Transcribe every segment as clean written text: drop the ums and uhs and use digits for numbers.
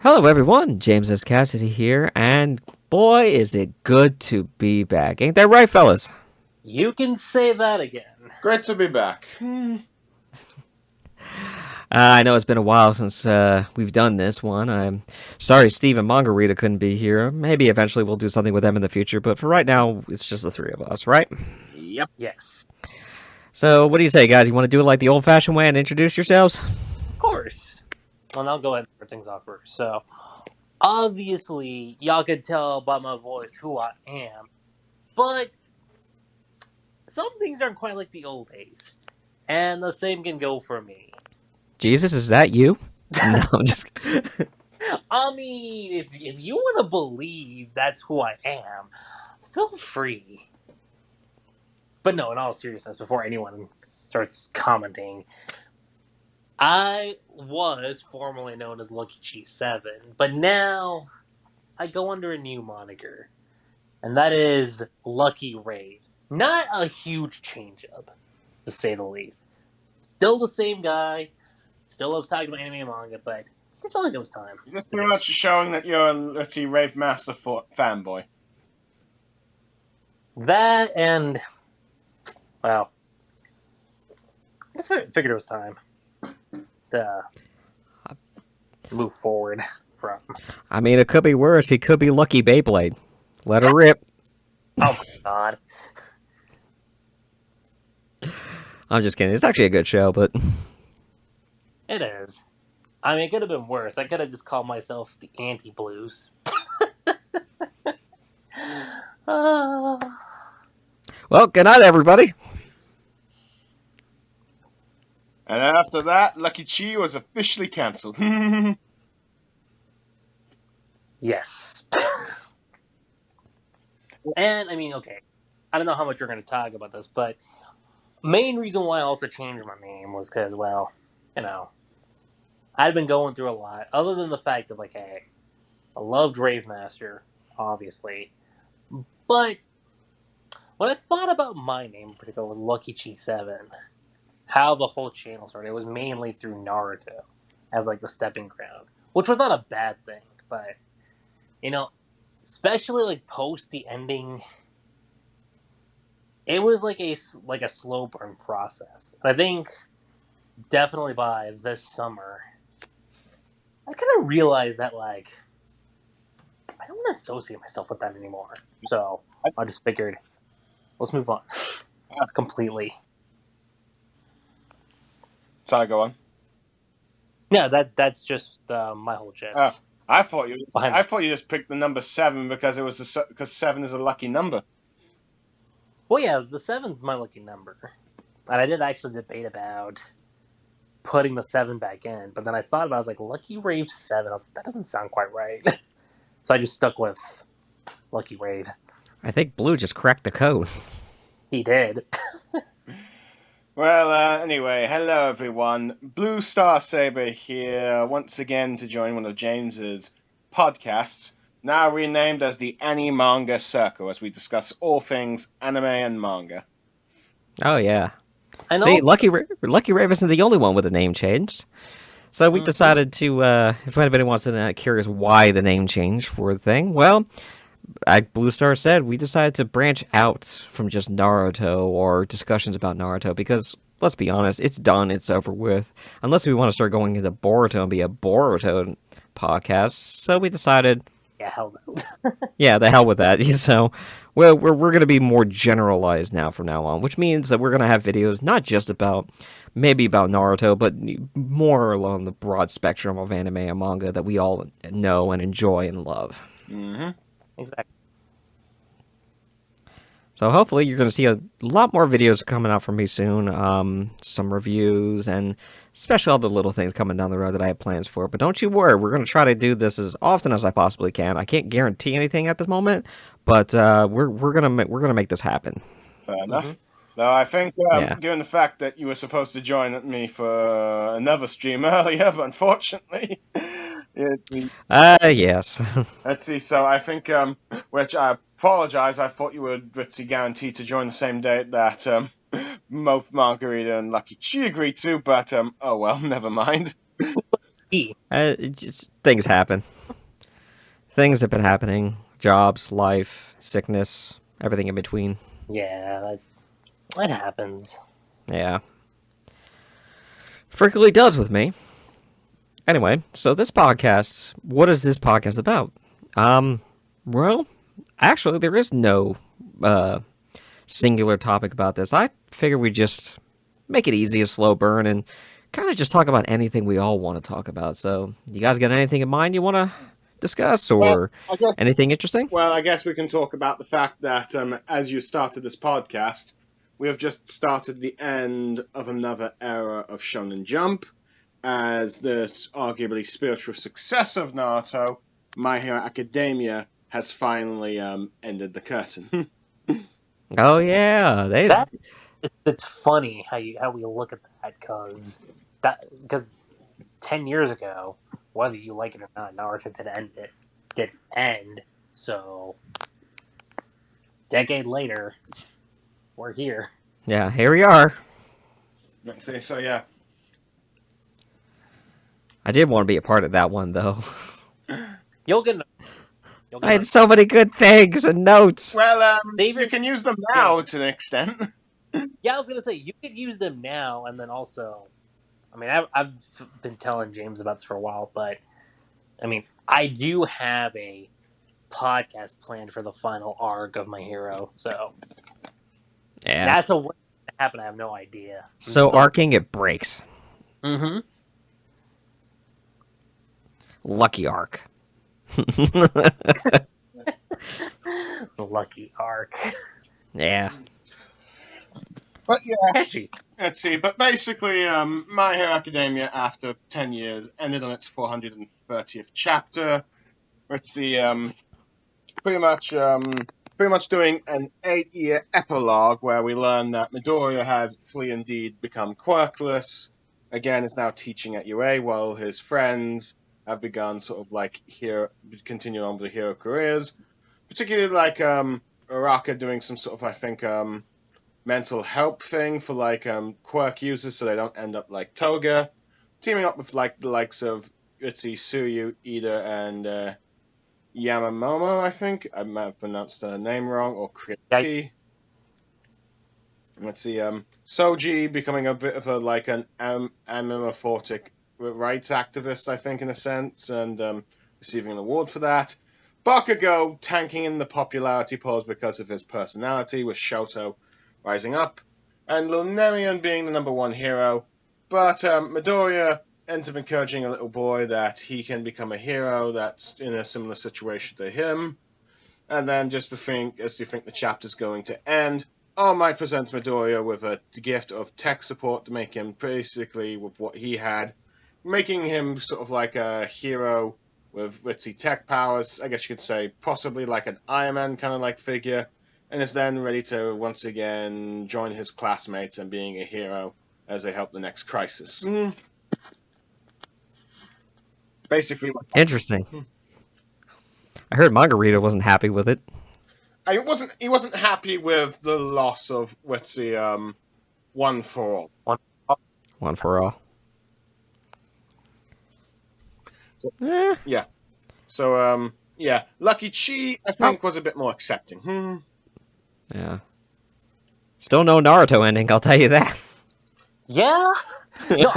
Hello, everyone. James S Cassidy here, and boy, is it good to be back. Ain't that right, fellas? You can say that again. Great to be back. I know it's been a while since we've done this one. I'm sorry Steve and Margarita couldn't be here. Maybe eventually we'll do something with them in the future, but for right now, it's just the three of us, right? Yep. Yes. So, what do you say, guys? You want to do it like the old-fashioned way and introduce yourselves? Of course. Well, I'll go ahead and start things off first. So, obviously, y'all can tell by my voice who I am, but some things aren't quite like the old days. And the same can go for me. Jesus, is that you? No, I'm just... I mean, if you want to believe that's who I am, feel free. But no, in all seriousness, before anyone starts commenting, I was formerly known as Lucky Cheese 7, but now I go under a new moniker, and that is Lucky Rave. Not a huge change-up, to say the least. Still the same guy, still loves talking about anime and manga, but I just felt like it was time. You're pretty much showing that you're a Rave Master fanboy. That and, well, I just figured it was time to move forward from. I mean, it could be worse. He could be Lucky Beyblade. Let her rip. Oh my god. I'm just kidding. It's actually a good show, but... It is. I mean, it could have been worse. I could have just called myself the Anti-Blues. Well, good night, everybody. And then after that, Lucky Chi was officially cancelled. Yes. And, I mean, okay. I don't know how much you're going to talk about this, but main reason why I also changed my name was because, well, you know, I'd been going through a lot, other than the fact that, like, hey, I loved Rave Master, obviously, but when I thought about my name, in particular with Lucky Chi 7, how the whole channel started, it was mainly through Naruto as, like, the stepping ground, which was not a bad thing, but, you know, especially, like, post the ending, it was like a slow burn process. And I think definitely by this summer, I kind of realized that, like, I don't want to associate myself with that anymore. So I just figured, let's move on completely. Sorry, go on. Yeah, that's just my whole gist. I thought you just picked the number 7 because because 7 is a lucky number. Well, yeah, the 7's my lucky number, and I did actually debate about putting the 7 back in, but then I thought about it, I was like, Lucky Rave 7. I was like, that doesn't sound quite right. So I just stuck with Lucky Rave. I think Blue just cracked the code. He did. Well, anyway, hello everyone. Bluestarsaber here once again to join one of James's podcasts, now renamed as the Ani-Manga Circle, as we discuss all things anime and manga. Oh, yeah. And See, also, Lucky Rave isn't the only one with a name change. So we decided to, if anybody wants to know, curious why the name changed for the thing, well, like Blue Star said, we decided to branch out from just Naruto or discussions about Naruto because, let's be honest, it's done, it's over with. Unless we want to start going into Boruto and be a Boruto podcast. So we decided... yeah, hell no. Yeah, the hell with that. So we're going to be more generalized now from now on, which means that we're going to have videos not just about, maybe about Naruto, but more along the broad spectrum of anime and manga that we all know and enjoy and love. Mm-hmm. Exactly. So hopefully you're going to see a lot more videos coming out from me soon, some reviews, and especially all the little things coming down the road that I have plans for. But don't you worry, we're going to try to do this as often as I possibly can. I can't guarantee anything at this moment, but we're gonna make this happen. Fair enough. Though I think, given the fact that you were supposed to join me for another stream earlier, but unfortunately... Yes. Let's see, so I think, which I apologize, I thought you were Ritzy guaranteed to join the same day that both Margarita and Lucky Chi agreed to, but, oh well, never mind. Just, things happen. things have been happening. Jobs, life, sickness, everything in between. Yeah, that happens. Yeah. Frequently does with me. Anyway, so this podcast, what is this podcast about? Well, actually, there is no singular topic about this. I figure we just make it easy, a slow burn, and kind of just talk about anything we all want to talk about. So, you guys got anything in mind you want to discuss, or anything interesting? Well, I guess we can talk about the fact that as you started this podcast, we have just started the end of another era of Shonen Jump, as this arguably spiritual successor of Naruto, My Hero Academia, has finally ended the curtain. Oh yeah, It's funny how we look at that because 10 years ago, whether you like it or not, Naruto didn't end. So, decade later, we're here. Yeah, here we are. Let's see, so yeah. I did want to be a part of that one, though. You'll get. I had so many good things and notes. Well, you can use them now to an extent. Yeah, I was gonna say you could use them now, and then also, I mean, I've been telling James about this for a while, but I mean, I do have a podcast planned for the final arc of My Hero, so Yeah. that's a way to happen. I have no idea. So arcing, it breaks. Mm-hmm. Lucky arc. Lucky arc. Yeah. But yeah, Catchy. let's see. But basically, My Hero Academia, after 10 years, ended on its 430th chapter. Let's see, pretty much doing an 8-year epilogue where we learn that Midoriya has fully indeed become quirkless. Again, is now teaching at UA, while his friends have begun sort of like continue on with the hero careers. Particularly like Araka doing some sort of, I think, mental help thing for like quirk users so they don't end up like Toga. Teaming up with like the likes of Tsuyu, Ida, and Yamamomo, I think. I might have pronounced the name wrong, or Kriti. Let's see, Soji becoming a bit of an amorphic rights activist, I think, in a sense, and receiving an award for that. Bakugo tanking in the popularity polls because of his personality, with Shoto rising up, and Lunarian being the number one hero. But Midoriya ends up encouraging a little boy that he can become a hero that's in a similar situation to him. And then just as you think the chapter's going to end, All Might presents Midoriya with a gift of tech support to make him basically with what he had, making him sort of like a hero with ritzy tech powers, I guess you could say, possibly like an Iron Man kind of like figure, and is then ready to once again join his classmates and being a hero as they help the next crisis. Basically, Interesting. I heard Margarita wasn't happy with it. He wasn't happy with the loss of One for All. One for all. Yeah. So, Lucky Chi, I think, was a bit more accepting. Yeah. Still no Naruto ending, I'll tell you that. Yeah. No,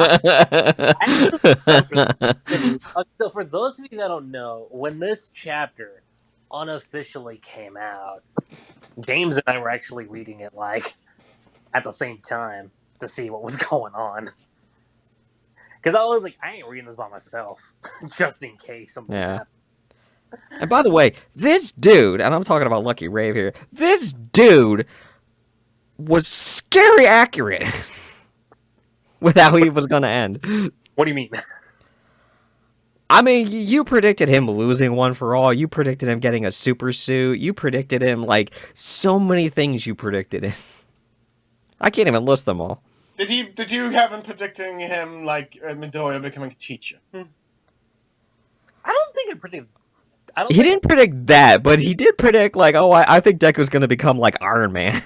so for those of you that don't know, when this chapter unofficially came out, James and I were actually reading it like at the same time to see what was going on. Because I was like, I ain't reading this by myself, just in case something happened. And by the way, this dude, and I'm talking about Lucky Rave here, this dude was scary accurate with how he was going to end. What do you mean? I mean, you predicted him losing One for All. You predicted him getting a super suit. You predicted him, like, so many things you predicted him. I can't even list them all. Did you have him predicting him like Midoriya becoming a teacher? I don't think I predicted. He didn't predict that, but he did predict like, oh, I think Deku's going to become like Iron Man.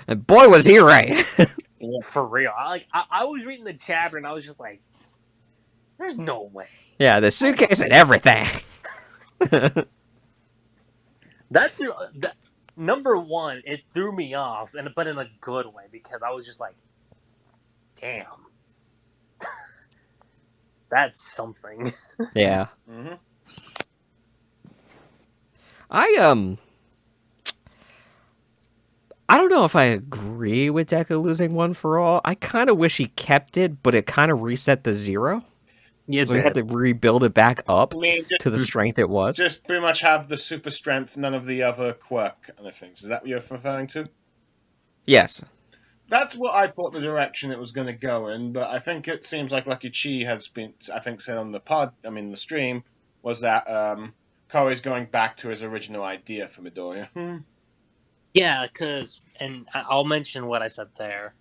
And boy, was he right. For real. I was reading the chapter and I was just like, There's no way. Yeah, the suitcase and everything. That number one, it threw me off, but in a good way, because I was just like, damn. That's something. Yeah. Mm-hmm. I don't know if I agree with Deku losing One for All. I kind of wish he kept it, but it kind of reset the zero. Yeah, So we had to rebuild it back up I mean, to the strength it was. just pretty much have the super strength, none of the other quirk kind of things. Is that what you're referring to? Yes. That's what I thought the direction it was going to go in, but I think it seems like Lucky Chi has been, I think, said on the stream, was that Koei's going back to his original idea for Midoriya. Yeah, and I'll mention what I said there.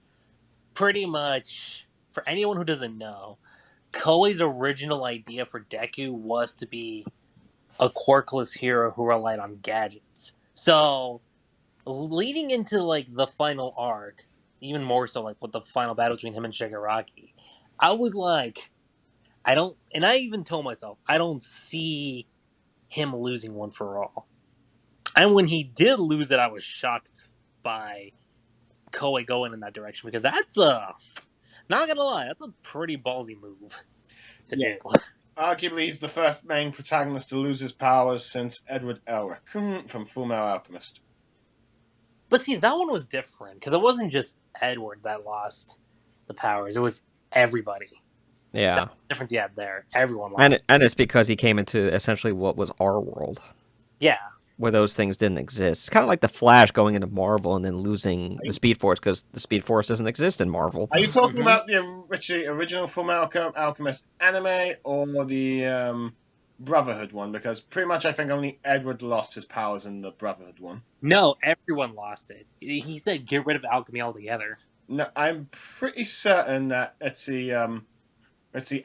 Pretty much, for anyone who doesn't know, Koei's original idea for Deku was to be a quirkless hero who relied on gadgets. So, leading into, like, the final arc, even more so, like, with the final battle between him and Shigaraki, I was like, and I even told myself, I don't see him losing One for All. And when he did lose it, I was shocked by Koei going in that direction, because that's not gonna lie, that's a pretty ballsy move to do. Arguably, he's the first main protagonist to lose his powers since Edward Elric from Fullmetal Alchemist. But see, that one was different, because it wasn't just Edward that lost the powers, it was everybody. Yeah. That's the difference you had there. Everyone lost. And it's because he came into essentially what was our world. Yeah. Where those things didn't exist. It's kind of like the Flash going into Marvel and then losing the Speed Force because the Speed Force doesn't exist in Marvel. Are you talking about the original Fullmetal Alchemist anime or the Brotherhood one? Because pretty much I think only Edward lost his powers in the Brotherhood one. No, everyone lost it. He said get rid of alchemy altogether. No, I'm pretty certain that it's the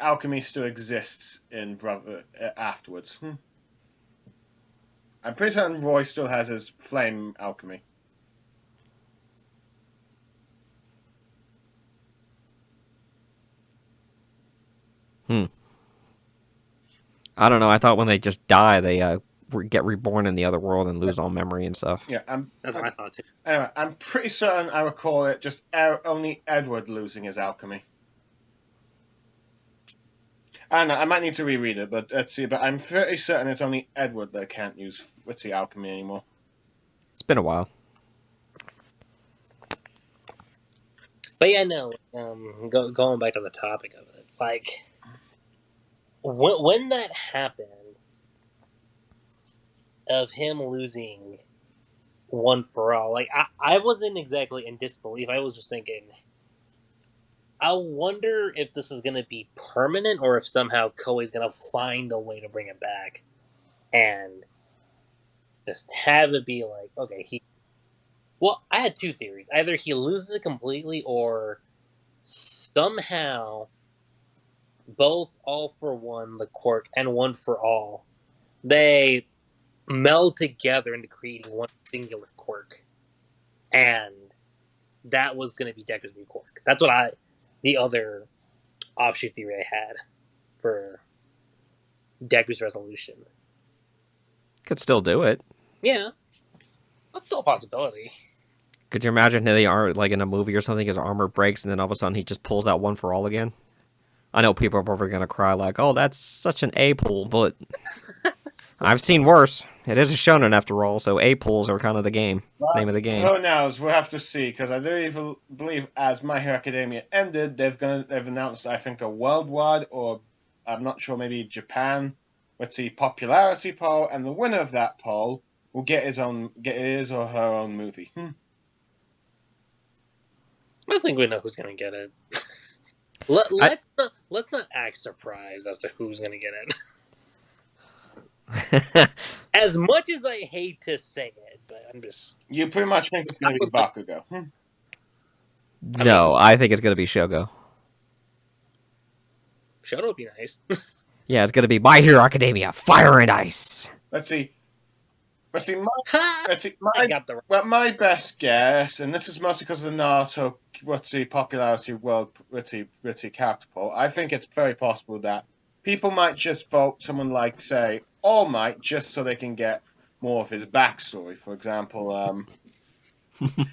alchemy still exists in afterwards. I'm pretty certain Roy still has his flame alchemy. I don't know. I thought when they just die, they get reborn in the other world and lose all memory and stuff. Yeah, That's what I thought too. Anyway, I'm pretty certain I recall it just only Edward losing his alchemy. I don't know, I might need to reread it, but let's see. But I'm pretty certain it's only Edward that can't use alchemy anymore. It's been a while. But yeah, no. Going back to the topic of it, like when that happened, of him losing One for All, like I wasn't exactly in disbelief. I was just thinking, I wonder if this is going to be permanent or if somehow Koei's going to find a way to bring it back and just have it be like, okay, well, I had two theories. Either he loses it completely or somehow both All for One, the quirk, and One for All, they meld together into creating one singular quirk. And that was going to be Deku's new quirk. That's what the other offshoot theory I had for Deku's resolution. Could still do it. Yeah. That's still a possibility. Could you imagine they are like in a movie or something, his armor breaks and then all of a sudden he just pulls out One for All again? I know people are probably going to cry like, oh, that's such an A-pull, but I've seen worse. It is a shonen after all, so A-pulls are kind of the name of the game. Who knows? We'll have to see, because I do even believe as My Hero Academia ended, they've announced, I think, a worldwide, or I'm not sure, maybe Japan, popularity poll, and the winner of that poll will get his or her own movie. I think we know who's going to get it. Let's not act surprised as to who's going to get it. As much as I hate to say it, but I'm just... You pretty much think it's going to be Bakugo. No, I think it's going to be Shogo. Shogo would be nice. Yeah, it's going to be My Hero Academia, Fire and Ice. Let's see. I got the... Well, my best guess, and this is mostly because of the Naruto popularity world character poll, I think it's very possible that people might just vote someone like, say, All Might, just so they can get more of his backstory. For example,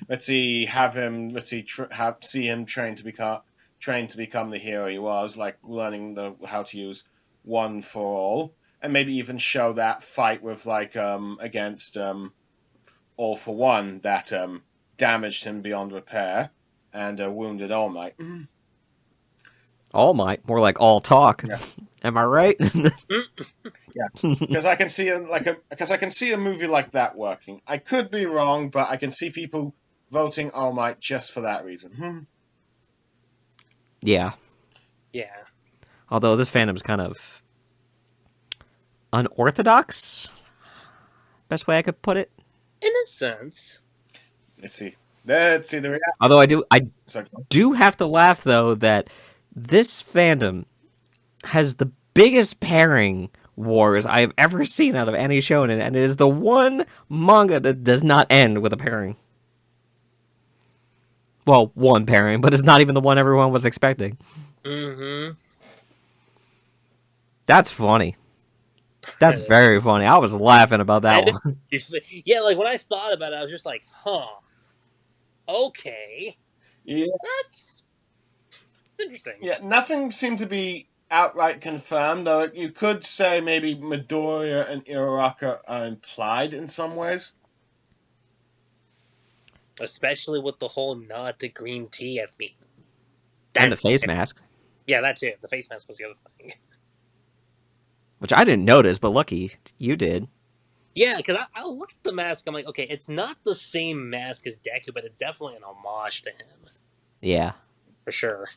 let's see him train to become the hero he was, like learning how to use One for All, and maybe even show that fight with like against All for One that damaged him beyond repair and wounded All Might. All Might, more like all talk. Yeah. Am I right? Yeah, because I can see a movie like that working. I could be wrong, but I can see people voting All Might just for that reason. Yeah. Yeah. Although this fandom's kind of unorthodox. Best way I could put it. In a sense. Let's see the reaction. Although I do have to laugh though that this fandom has the biggest pairing wars I have ever seen out of any shonen, and it is the one manga that does not end with a pairing. Well, one pairing, but it's not even the one everyone was expecting. Mm-hmm. That's funny. That's very funny. I was laughing about that one. Yeah, like when I thought about it, I was just like, huh. Okay. Yeah. That's interesting. Yeah, nothing seemed to be outright confirmed, though you could say maybe Midoriya and Uraraka are implied in some ways. Especially with the whole nod to green tea at me. And the face mask. Yeah, that too. The face mask was the other thing. Which I didn't notice, but lucky you did. Yeah, because I looked at the mask, I'm like, okay, it's not the same mask as Deku, but it's definitely an homage to him. Yeah. For sure.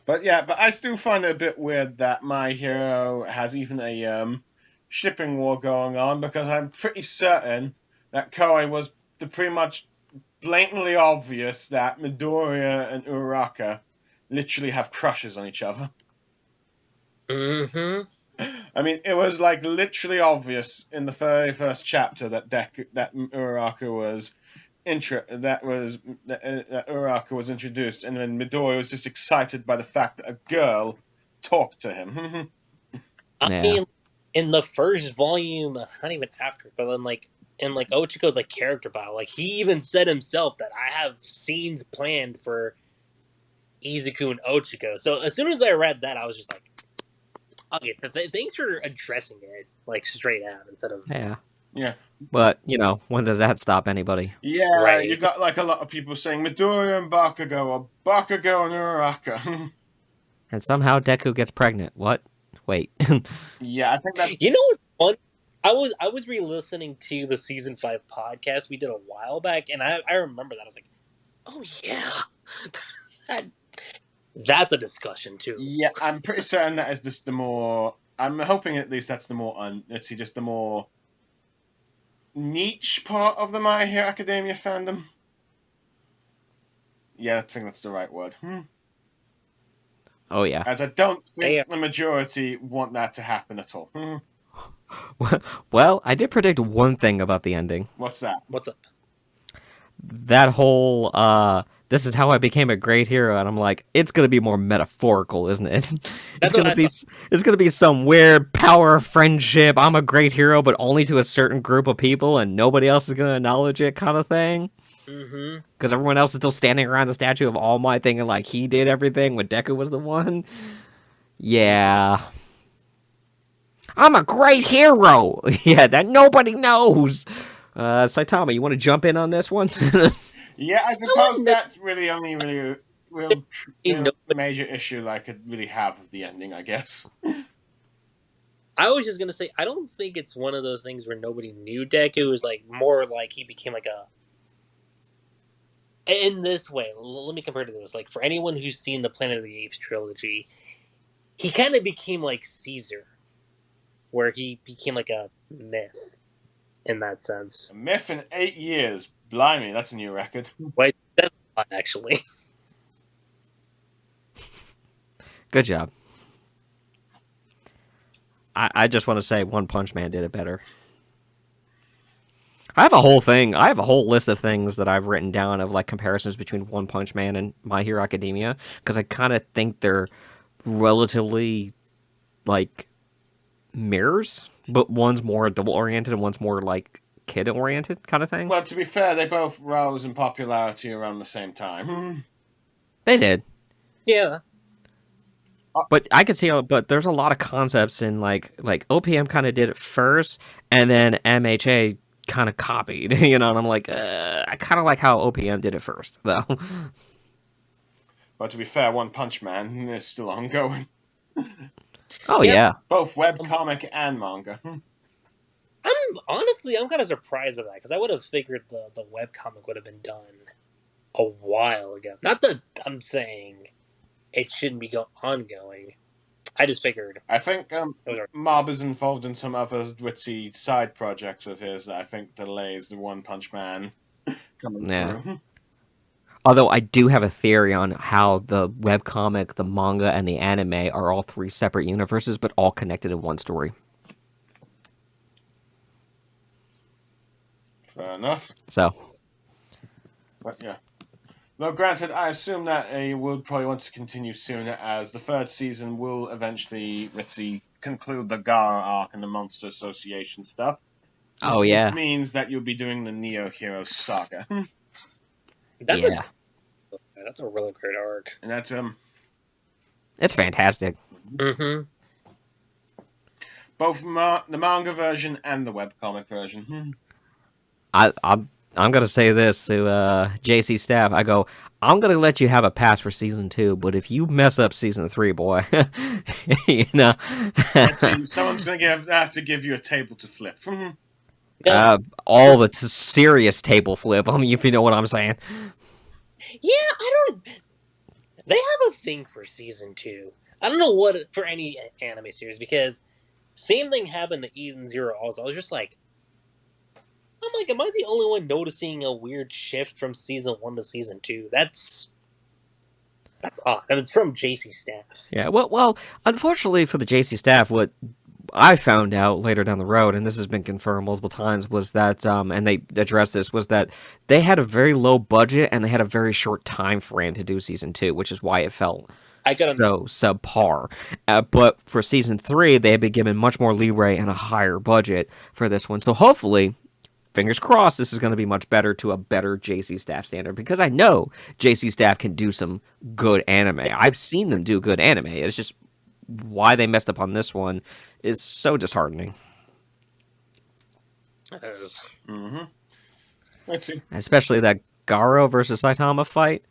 But I still find it a bit weird that My Hero has even a shipping war going on, because I'm pretty certain that Koei was pretty much blatantly obvious that Midoriya and Uraraka literally have crushes on each other. Mm-hmm. I mean, it was like literally obvious in the very first chapter that Uraraka was Uraraka was introduced, and then Midoriya was just excited by the fact that a girl talked to him. I mean, in the first volume, not even after, but then in Ochiko's character bio, he even said himself that I have scenes planned for Izuku and Ochiko. So as soon as I read that, I was just like, okay, thanks for addressing it straight out instead of Yeah. But, when does that stop anybody? Yeah, right. You got a lot of people saying Midoriya and Bakugo, or Bakugo and Uraraka. And somehow Deku gets pregnant. What? Wait. Yeah, I think that. You know what's fun? I was re-listening to the season 5 podcast we did a while back, and I remember that. I was like, oh yeah, that's a discussion too. Yeah, I'm pretty certain that is just the more. I'm hoping at least that's the more just the more niche part of the My Hero Academia fandom. Yeah, I think that's the right word. Oh, yeah. As I don't think the majority want that to happen at all. Well, I did predict one thing about the ending. What's that? What's up? That whole, this is how I became a great hero, and I'm like, it's going to be more metaphorical, isn't it? It's going to be some weird power friendship, I'm a great hero, but only to a certain group of people, and nobody else is going to acknowledge it kind of thing. Mm-hmm. Because everyone else is still standing around the statue of All Might thinking he did everything when Deku was the one. Yeah. I'm a great hero! Yeah, that nobody knows! Saitama, you want to jump in on this one? Yeah, I suppose that's really only real major issue I could really have with the ending, I guess. I was just gonna say, I don't think it's one of those things where nobody knew Deku. It was more he became in this way. Let me compare to this. For anyone who's seen the Planet of the Apes trilogy, he kind of became like Caesar, where he became a myth in that sense. A myth in 8 years. Blimey, that's a new record. Wait, that's a lot, actually. Good job. I just want to say One Punch Man did it better. I have a whole list of things that I've written down of comparisons between One Punch Man and My Hero Academia, because I kind of think they're relatively like mirrors, but one's more adult oriented and one's more like kid oriented kind of thing. Well, to be fair, they both rose in popularity around the same time. They did. Yeah. But I could see, but there's a lot of concepts in like OPM kind of did it first, and then MHA kind of copied, you know. And I'm like, I kind of like how OPM did it first, though. But to be fair, One Punch Man is still ongoing. Oh Yeah. yeah. Both webcomic and manga. I'm kind of surprised by that, because I would have figured the webcomic would have been done a while ago. Not that I'm saying it shouldn't be ongoing. I just figured. I think Mob is involved in some other witty side projects of his that I think delays the One Punch Man coming through. Although I do have a theory on how the webcomic, the manga, and the anime are all three separate universes, but all connected in one story. Fair enough. So. But yeah. Though granted, I assume that they will probably want to continue soon, as the third season will eventually, conclude the Gara arc and the Monster Association stuff. Oh yeah. Which means that you'll be doing the Neo Hero saga. That's a really great arc. And that's it's fantastic. Mm-hmm. Both the manga version and the webcomic version. I'm gonna say this to JC staff. I go, I'm gonna let you have a pass for season 2, but if you mess up season 3, boy, you know, someone's gonna have to give you a table to flip. all the serious table flip. I mean, if you know what I'm saying. Yeah, they have a thing for season 2. I don't know what for any anime series, because same thing happened to Eden Zero also. I was just like, am I the only one noticing a weird shift from season 1 to season 2? That's odd. And it's from JC staff. Yeah, well, unfortunately for the JC staff, what I found out later down the road, and this has been confirmed multiple times, was that, and they addressed this, was that they had a very low budget and they had a very short time frame to do season 2, which is why it felt so subpar. But for season 3, they had been given much more leeway and a higher budget for this one. So hopefully, fingers crossed, this is going to be much better to a better JC staff standard, because I know JC staff can do some good anime. I've seen them do good anime. It's just why they messed up on this one is so disheartening. It is. Mm-hmm. Especially that Garo versus Saitama fight.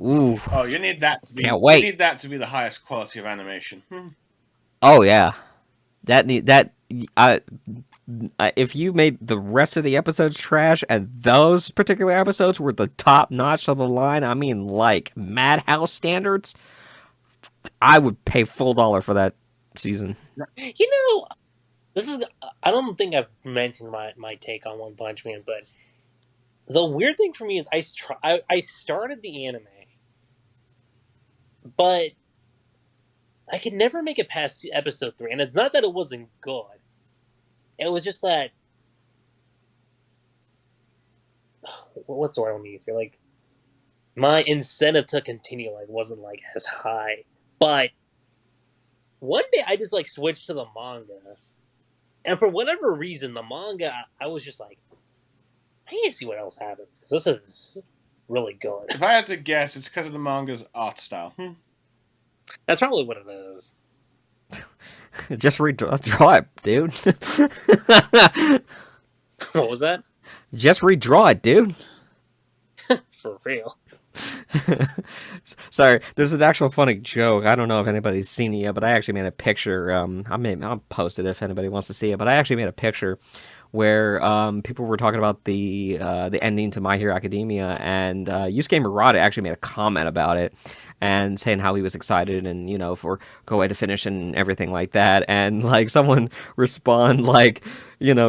Ooh. Oh, you need that to be, can't wait. You need that to be the highest quality of animation. Oh yeah. If you made the rest of the episodes trash and those particular episodes were the top notch of the line, I mean like Madhouse standards, I would pay full dollar for that season. You know, I don't think I've mentioned my take on One Punch Man, but the weird thing for me is I started the anime, but I could never make it past episode 3. And it's not that it wasn't good. It was just that, what's the word I want to use here? Like, my incentive to continue wasn't as high. But one day I just switched to the manga, and for whatever reason, the manga, I was just like, I need to see what else happens, because this is really good. If I had to guess, it's because of the manga's art style. That's probably what it is. Just redraw it, dude. What was that? Just redraw it, dude. For real. Sorry, there's an actual funny joke. I don't know if anybody's seen it yet, but I actually made a picture. I'll post it if anybody wants to see it. But I actually made a picture where people were talking about the ending to My Hero Academia, and Yusuke Murata actually made a comment about it and saying how he was excited and for Go to finish and everything like that. And someone respond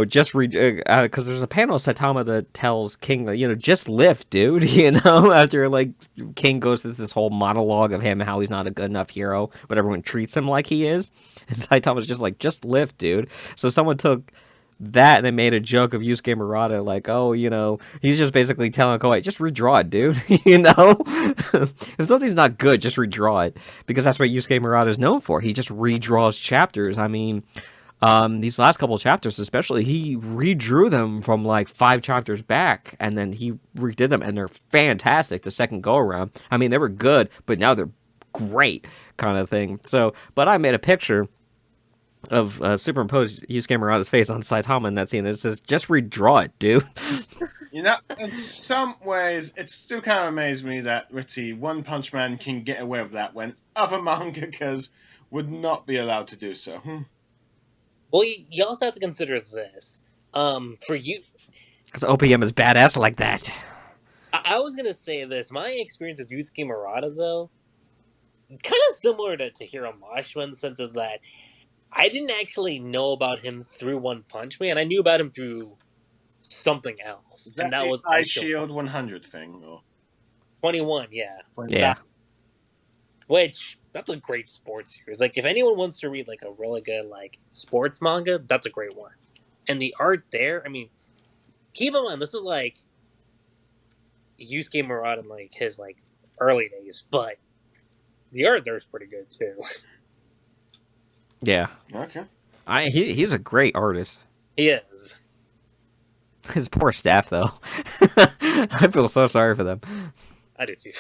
just read, because there's a panel of Saitama that tells King just lift, dude. After King goes through this whole monologue of him how he's not a good enough hero, but everyone treats him like he is. And Saitama's just lift, dude. So someone took that, and they made a joke of Yusuke Murata, like, oh, he's just basically telling Koei, just redraw it, dude. If something's not good, just redraw it, because that's what Yusuke Murata is known for. He just redraws chapters. I mean, these last couple of chapters, especially, he redrew them from like 5 chapters back, and then he redid them, and they're fantastic the second go around. I mean, they were good, but now they're great, kind of thing. So, but I made a picture of superimposed Yusuke Murata's face on Saitama in that scene. It says, just redraw it, dude. In some ways, it still kind of amazed me that One Punch Man can get away with that when other mangakas would not be allowed to do so. Well, you also have to consider this. For you... Because OPM is badass like that. I was going to say this. My experience with Yusuke Murata, though, kind of similar to Hiro Mashima in the sense of that I didn't actually know about him through One Punch Man. I knew about him through something else. And that was Ice Shield 100 thing. Or... 21, yeah. Yeah. Which, that's a great sports series. Like, if anyone wants to read, like, a really good, like, sports manga, that's a great one. And the art there, I mean, keep in mind, this is, like, Yusuke Murata in, like, his, like, early days, but the art there is pretty good, too. Yeah. Okay. He's a great artist. He is. His poor staff, though. I feel so sorry for them. I do, too.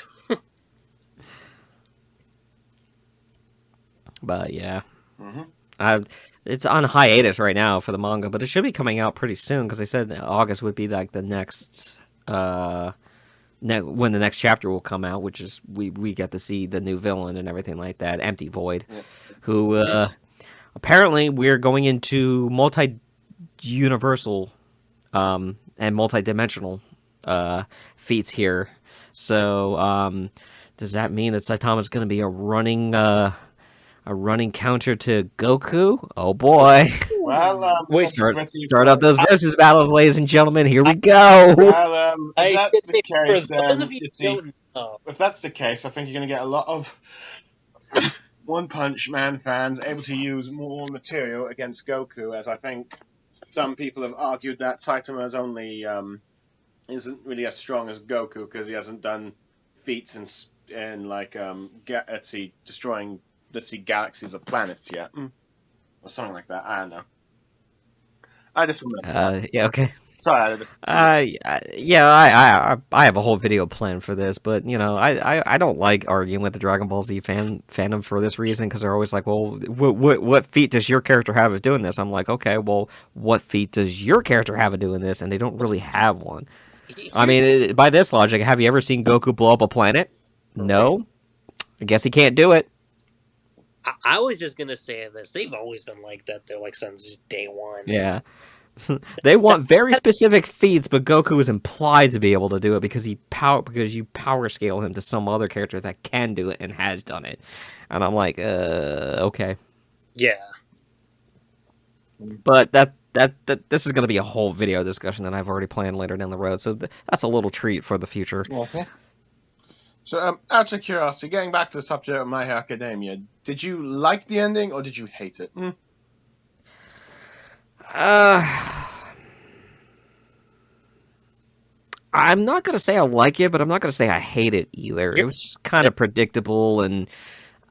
But, yeah. Mm-hmm. It's on hiatus right now for the manga, but it should be coming out pretty soon, because they said August would be, like, the next... when the next chapter will come out, which is we get to see the new villain and everything like that, Empty Void, who apparently we're going into multi-universal and multi-dimensional feats here. So does that mean that Saitama's going to be a running counter to Goku? Oh boy! Well, start up those versus battles, ladies and gentlemen. Here we go. Well, if that's the case, I think you're going to get a lot of One Punch Man fans able to use more material against Goku, as I think some people have argued that Saitama is only isn't really as strong as Goku because he hasn't done feats in like destroying galaxies of planets yet, or something like that. I don't know. I just remember. Yeah. Okay. Sorry. I have a whole video planned for this, but I don't like arguing with the Dragon Ball Z fandom for this reason, because they're always like, well, what feat does your character have of doing this? I'm like, okay, well, what feat does your character have of doing this? And they don't really have one. I mean, by this logic, have you ever seen Goku blow up a planet? No. I guess he can't do it. I was just gonna say this. They've always been like that. They're like since day one. Yeah. They want very specific feats, but Goku is implied to be able to do it because you power scale him to some other character that can do it and has done it. And I'm like, okay. Yeah. But that this is going to be a whole video discussion that I've already planned later down the road, so that's a little treat for the future. Okay. So, out of curiosity, getting back to the subject of My Hero Academia, did you like the ending or did you hate it? I'm not going to say I like it, but I'm not going to say I hate it either. It was just kind of predictable, and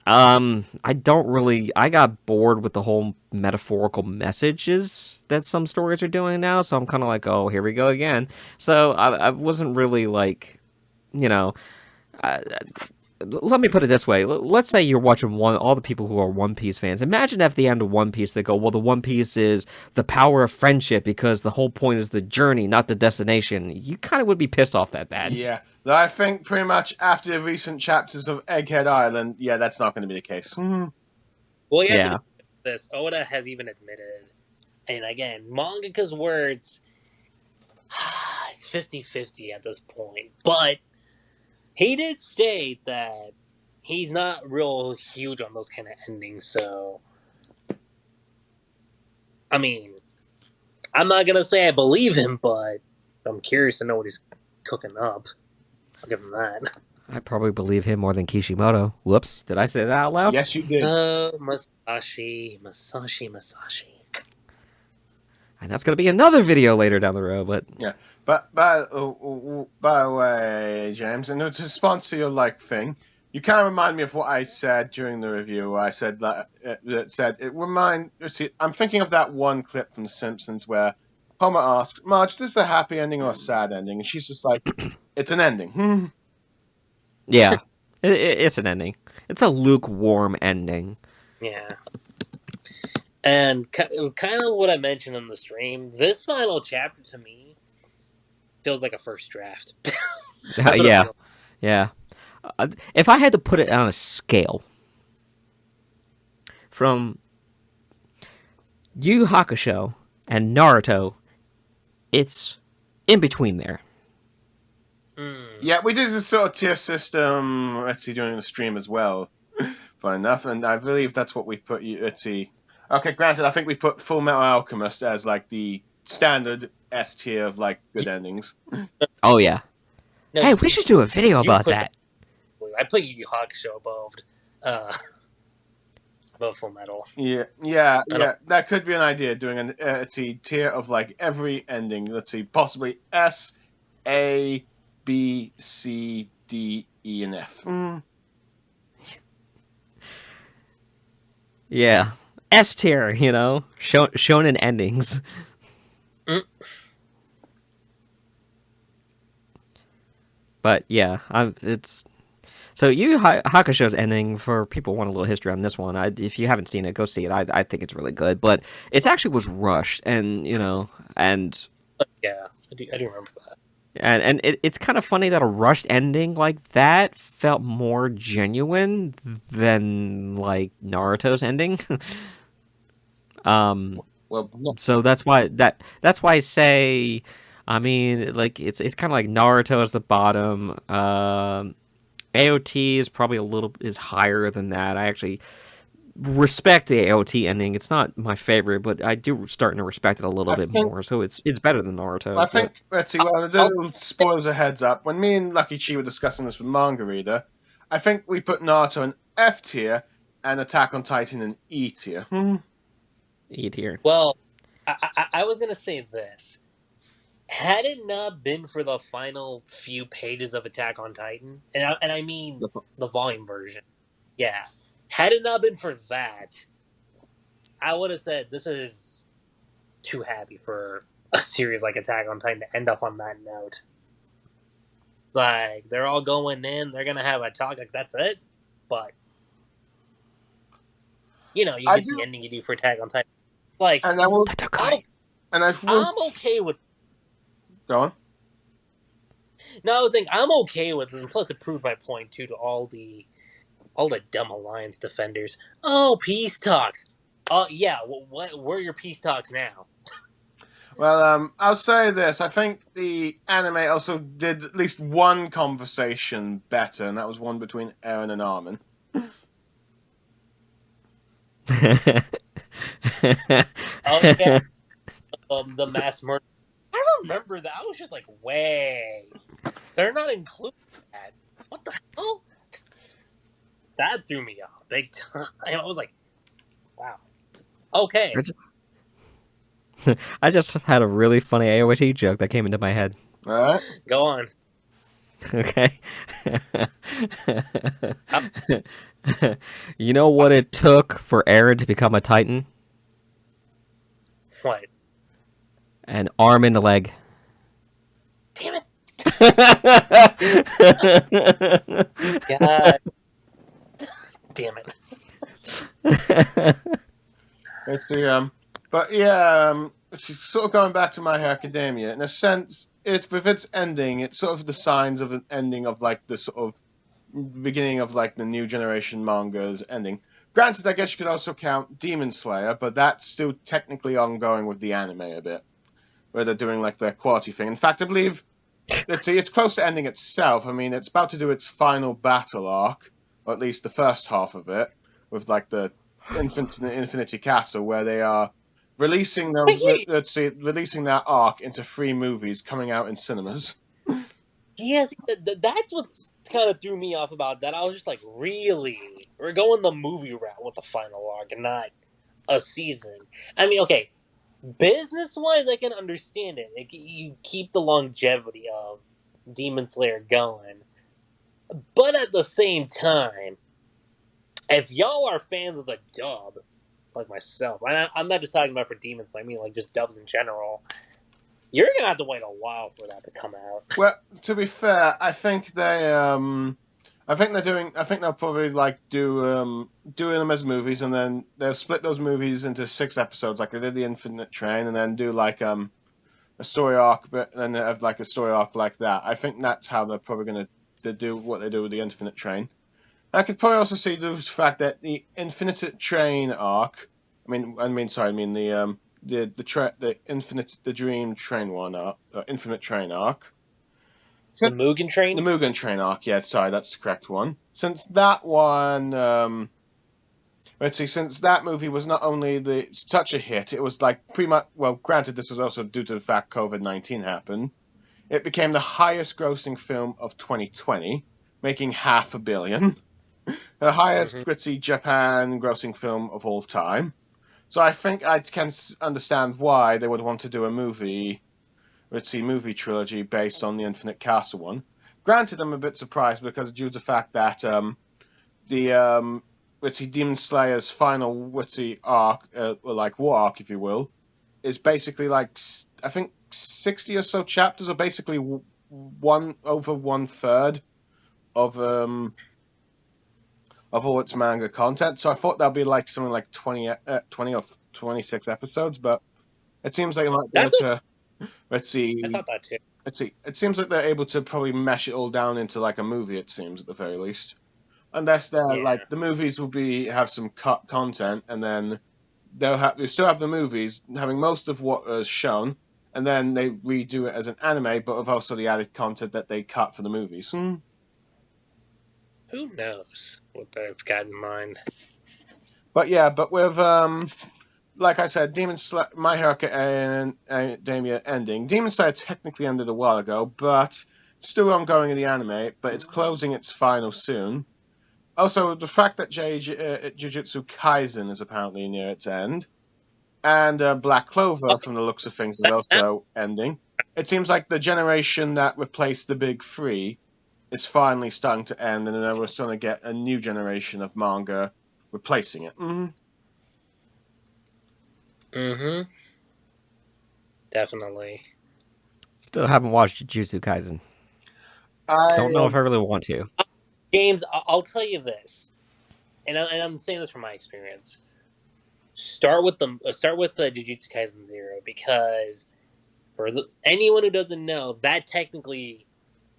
I got bored with the whole metaphorical messages that some stories are doing now, so I'm kind of like, oh, here we go again. So I wasn't really like, let me put it this way. Let's say you're watching all the people who are One Piece fans. Imagine at the end of One Piece they go, well, the One Piece is the power of friendship because the whole point is the journey, not the destination. You kind of would be pissed off that bad. Yeah. I think pretty much after the recent chapters of Egghead Island, that's not going to be the case. Well, yeah. This Oda has even admitted, and again, mangaka's words, it's 50-50 at this point, but he did state that he's not real huge on those kind of endings, so... I mean, I'm not going to say I believe him, but I'm curious to know what he's cooking up. I'll give him that. I probably believe him more than Kishimoto. Whoops, did I say that out loud? Yes, you did. Masashi. And that's going to be another video later down the road, but... Yeah. But by the way, James, in response to your thing, you kind of remind me of what I said during the review. I said that I'm thinking of that one clip from The Simpsons where Homer asks, Marge, this is a happy ending or a sad ending? And she's just like, it's an ending. Yeah, it's an ending. It's a lukewarm ending. Yeah. And kind of what I mentioned on the stream, this final chapter to me feels like a first draft. Yeah. If I had to put it on a scale from Yu Yu Hakusho and Naruto, it's in between there. Yeah, we did this sort of tier system, during the stream as well. Fine enough, and I believe that's what we put you, Okay, granted, I think we put Full Metal Alchemist as, the standard S tier of, good endings. Oh, yeah. No, hey, we should do a video about that. I put Yu Yu Hakusho above Full Metal. Yeah, that could be an idea, doing an, tier of, every ending. Let's see, possibly S, A, B, C, D, E, and F. Yeah. S tier, shonen endings. But yeah, it's so Yu Yu Hakusho's ending. For people who want a little history on this one, if you haven't seen it, go see it. I think it's really good, but it actually was rushed, and yeah, I do remember that. And it's kind of funny that a rushed ending like that felt more genuine than Naruto's ending. So that's why I say, I mean, it's kind of like Naruto as the bottom. AOT is probably is higher than that. I actually respect the AOT ending. It's not my favorite, but I do starting to respect it a little bit more. So it's better than Naruto. I think, let's see, spoilers a heads up. When me and Lucky Chi were discussing this with Manga Reader, I think we put Naruto in F tier and Attack on Titan in E tier. E tier. Well, I was going to say this. Had it not been for the final few pages of Attack on Titan, and I mean the volume version, yeah, had it not been for that, I would have said this is too happy for a series like Attack on Titan to end up on that note. It's they're all going in, they're going to have a talk, that's it, but you get the ending you do for Attack on Titan. I'm okay with. Go on. No, I was thinking I'm okay with this, and plus it proved my point too to all the dumb Alliance defenders. Oh, peace talks. Yeah. Where are your peace talks now? Well, I'll say this. I think the anime also did at least one conversation better, and that was one between Eren and Armin. Okay. The mass murder. I remember that. I was just like, way. They're not including that. What the hell? That threw me off big time. I was like, wow. Okay. I just had a really funny AOT joke that came into my head. All right. Go on. Okay. You know what it took for Eren to become a Titan? What? An arm and a leg. Damn it. God. Damn it. Let's see, but yeah, it's sort of going back to My Hero Academia. In a sense, with its ending, it's sort of the signs of an ending of the sort of beginning of the new generation manga's ending. Granted, I guess you could also count Demon Slayer, but that's still technically ongoing with the anime a bit, where they're doing their quality thing. In fact, I believe, let's see, it's close to ending itself. I mean, it's about to do its final battle arc, or at least the first half of it, with the Infinity Castle, where they are releasing releasing that arc into 3 movies coming out in cinemas. Yes, that's what kind of threw me off about that. I was just like, really? We're going the movie route with the final arc and not a season. I mean, okay, Business-wise, I can understand it. You keep the longevity of Demon Slayer going. But at the same time, if y'all are fans of the dub, like myself, I'm not just talking about for Demon Slayer, I mean like just dubs in general, you're going to have to wait a while for that to come out. Well, to be fair, I think they'll probably like doing them as movies, and then they'll split those movies into 6 episodes, like they did the Infinite Train, and then do like a story arc, but then have like a story arc like that. I think that's how they're probably going to do what they do with the Infinite Train. I could probably also see the fact that the Infinite Train arc, the Dream Train one arc, Infinite Train arc. The Mugen Train? The Mugen Train arc, yeah, sorry, that's the correct one. Since that one, since that movie was not only such a hit, it was like pretty much, well, granted, this was also due to the fact COVID-19 happened. It became the highest grossing film of 2020, making $500 million. The highest Japan grossing film of all time. So I think I can understand why they would want to do a movie trilogy based on the Infinite Castle one. Granted, I'm a bit surprised because due to the fact that Demon Slayer's final arc, like war arc, if you will, is basically like I think 60 or so chapters, or basically over 1/3 of all its manga content. So I thought that'd be like something like 20 or 26 episodes, but it seems like it might be able to. Let's see. I thought that too. Let's see. It seems like they're able to probably mesh it all down into like a movie. It seems, at the very least, unless they're like the movies will have some cut content, and then they still have the movies having most of what is shown, and then they redo it as an anime, but with also the added content that they cut for the movies. Who knows what they've got in mind? But with like I said, My Hero Academia ending. Demon Slayer technically ended a while ago, but still ongoing in the anime, but it's closing its final soon. Also, the fact that Jujutsu Kaisen is apparently near its end, and Black Clover, from the looks of things, is also ending. It seems like the generation that replaced the Big Three is finally starting to end, and then we're starting to get a new generation of manga replacing it. Definitely. Still haven't watched Jujutsu Kaisen. Don't know if I really want to. James, I'll tell you this, and I'm saying this from my experience. Start with the Jujutsu Kaisen 0, because for anyone who doesn't know, that technically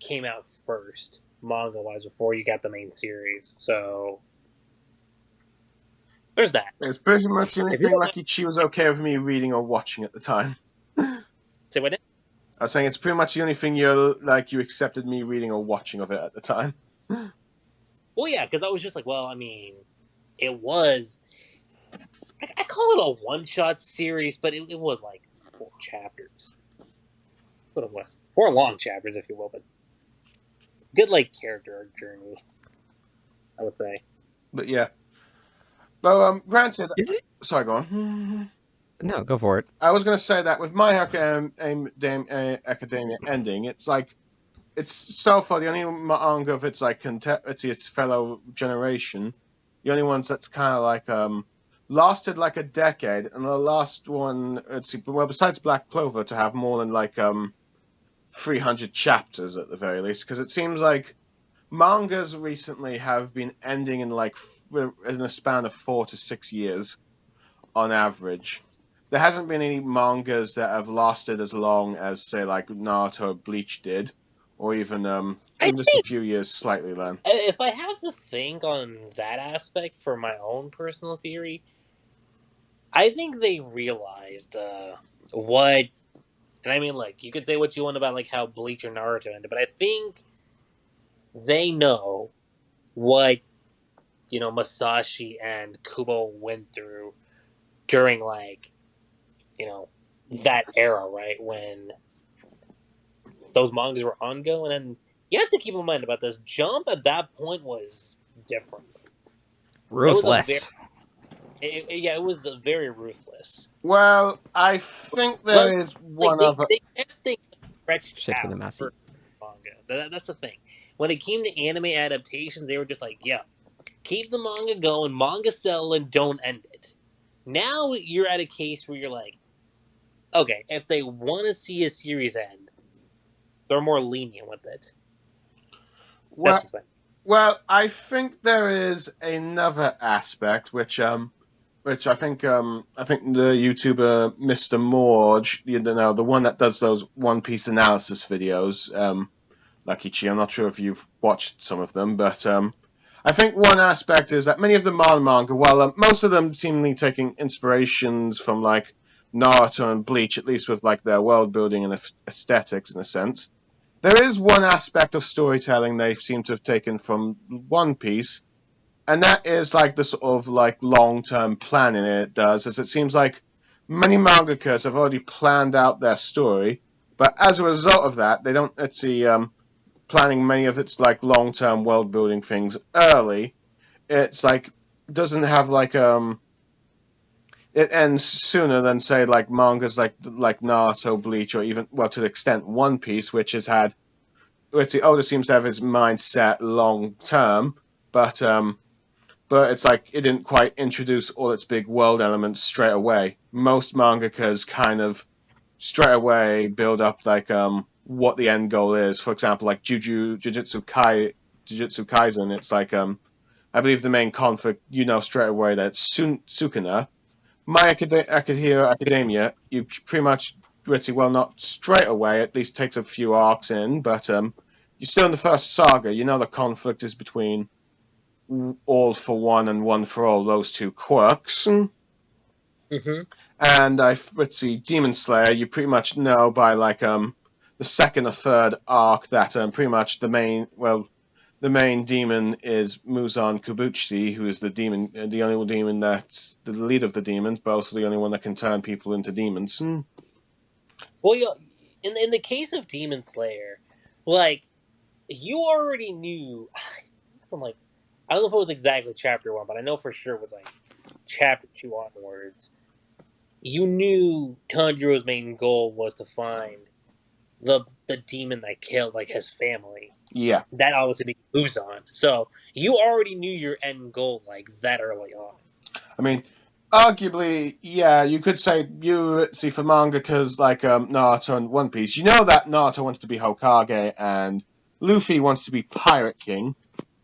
came out first, manga-wise, before you got the main series. So there's that. It's pretty much the only thing she was okay with me reading or watching at the time. Say what? I was saying it's pretty much the only thing you accepted me reading or watching of it at the time. Well, yeah, because I was just like, well, I mean, it was. I call it a one-shot series, but it was like 4 chapters. What it was. 4 long chapters, if you will, but good, like, character journey, I would say. But yeah. Though, granted... Is it? Sorry, go on. No, go for it. I was going to say that with My Hero Academia ending, it's like... It's so far the only manga of its, like, its fellow generation. The only ones that's kind of, like, lasted, like, a decade. And the last one, besides Black Clover, to have more than, like, 300 chapters at the very least. Because it seems like mangas recently have been ending in a span of 4 to 6 years on average. There hasn't been any mangas that have lasted as long as, say, like Naruto or Bleach did, or even just a few years slightly then. If I have to think on that aspect for my own personal theory, I think they realized what, and I mean, like, you could say what you want about like how Bleach or Naruto ended, but I think they know what, Masashi and Kubo went through during, like, that era, right? When those mangas were ongoing. And you have to keep in mind about this. Jump at that point was different. Ruthless. It was very ruthless. Well, I think there is one other. They kept things stretched Shifting the out messy. for manga. That's the thing. When it came to anime adaptations, they were just like, yeah, keep the manga going, manga sell, and don't end it. Now you're at a case where you're like, okay, if they want to see a series end, they're more lenient with it. Well, That's the thing. well, I think there is another aspect which I think the YouTuber Mr. Morge, the one that does those One Piece analysis videos, Lucky Chi. I'm not sure if you've watched some of them, but I think one aspect is that many of the modern manga, while most of them seemingly taking inspirations from like Naruto and Bleach, at least with like their world building and aesthetics in a sense, there is one aspect of storytelling they seem to have taken from One Piece, and that is like the sort of like long-term planning it does, as it seems like many mangakas have already planned out their story, but as a result of that, they don't, planning many of its like long-term world-building things early. It's like doesn't have like it ends sooner than say like mangas like Naruto, Bleach, or even to the extent One Piece, which the Oda seems to have his mind set long term, but it's like it didn't quite introduce all its big world elements straight away. Most mangakas kind of straight away build up like what the end goal is. For example, like Jujutsu Kaisen, it's like I believe the main conflict, straight away that it's Sukuna. My Hero Academia, you pretty much not straight away, at least takes a few arcs in, but you're still in the first saga. The conflict is between all for one and one for all, those two quirks. Mm-hmm. And Demon Slayer, you pretty much know by like the second or third arc that pretty much the main demon is Muzan Kubuchi, who is the only demon that's the leader of the demons, but also the only one that can turn people into demons. Well, in the case of Demon Slayer, like you already knew from like I don't know if it was exactly chapter 1, but I know for sure it was like chapter 2 onwards. You knew Tanjiro's main goal was to find the demon that killed like his family. Yeah. That obviously moves on. So you already knew your end goal like that early on. I mean, arguably, yeah, you could say for mangakas like Naruto and One Piece, you know that Naruto wants to be Hokage and Luffy wants to be Pirate King,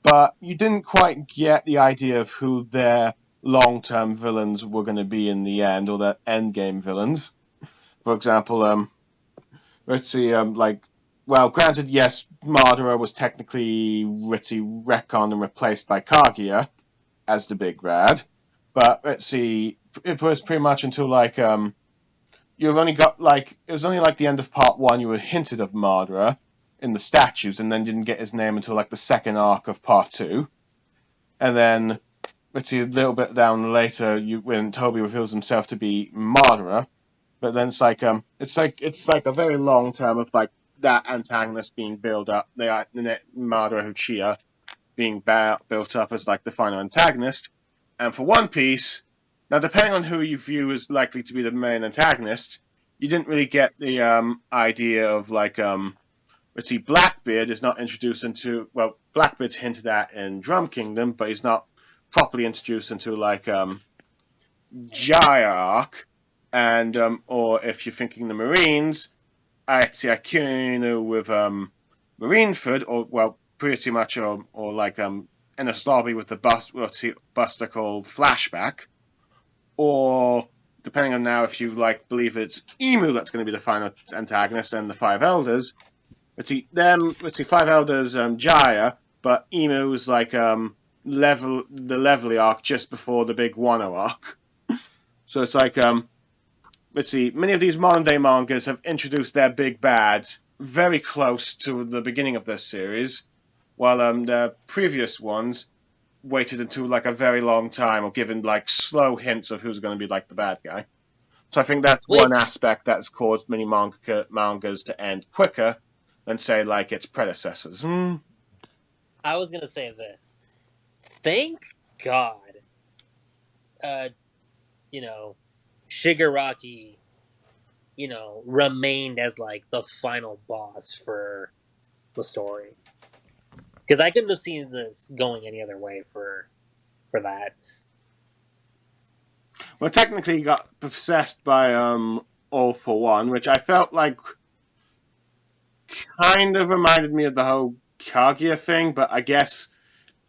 but you didn't quite get the idea of who their long-term villains were going to be in the end, or their endgame villains. For example, granted, yes, Madara was technically retconned and replaced by Kaguya as the big bad, but it was pretty much until like you've only got like it was only like the end of part 1 you were hinted of Madara in the statues, and then didn't get his name until like the second arc of part 2, and then a little bit down later when Toby reveals himself to be Madara, but then it's like a very long term of like that antagonist being built up, the Madara Uchiha being built up as like the final antagonist. And for One Piece, now depending on who you view as likely to be the main antagonist, you didn't really get the idea of like Blackbeard is not introduced into, Blackbeard's hinted at in Drum Kingdom, but he's not properly introduced into like Jaya arc, and or if you're thinking the Marines, Akino with Marineford, or pretty much or like Ennis Lobby with the Buster called Flashback, or depending on now if you like believe it's Emu that's going to be the final antagonist, and the Five Elders. The Five Elders Jaya, but Emu's like the Levelly arc just before the big Wano arc. So it's like many of these modern day mangas have introduced their big bads very close to the beginning of this series, while the previous ones waited until like a very long time, or given like slow hints of who's going to be like the bad guy. So I think that's one aspect that's caused many mangas to end quicker than say like its predecessors. I was gonna say this. Thank God, Shigaraki, remained as like the final boss for the story. Because I couldn't have seen this going any other way for that. Well, technically, he got possessed by All for One, which I felt like kind of reminded me of the whole Kaguya thing, but I guess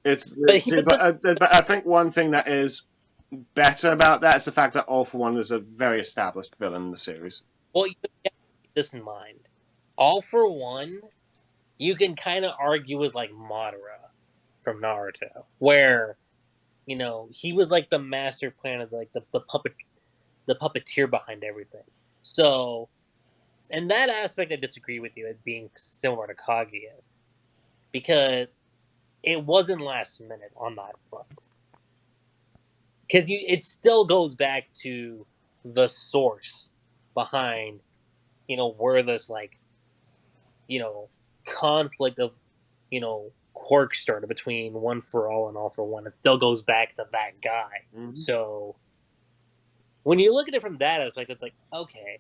it's. But I think one thing that is better about that is the fact that All for One is a very established villain in the series. Well, you have to keep this in mind. All for One, you can kind of argue is like Madara from Naruto, where he was like the master plan of like the puppeteer behind everything. So, in that aspect, I disagree with you as being similar to Kaguya, because it wasn't last minute on that front. Because it still goes back to the source behind, where this conflict of, quirk started between One for All and All for One. It still goes back to that guy. Mm-hmm. So when you look at it from that aspect, it's like, okay,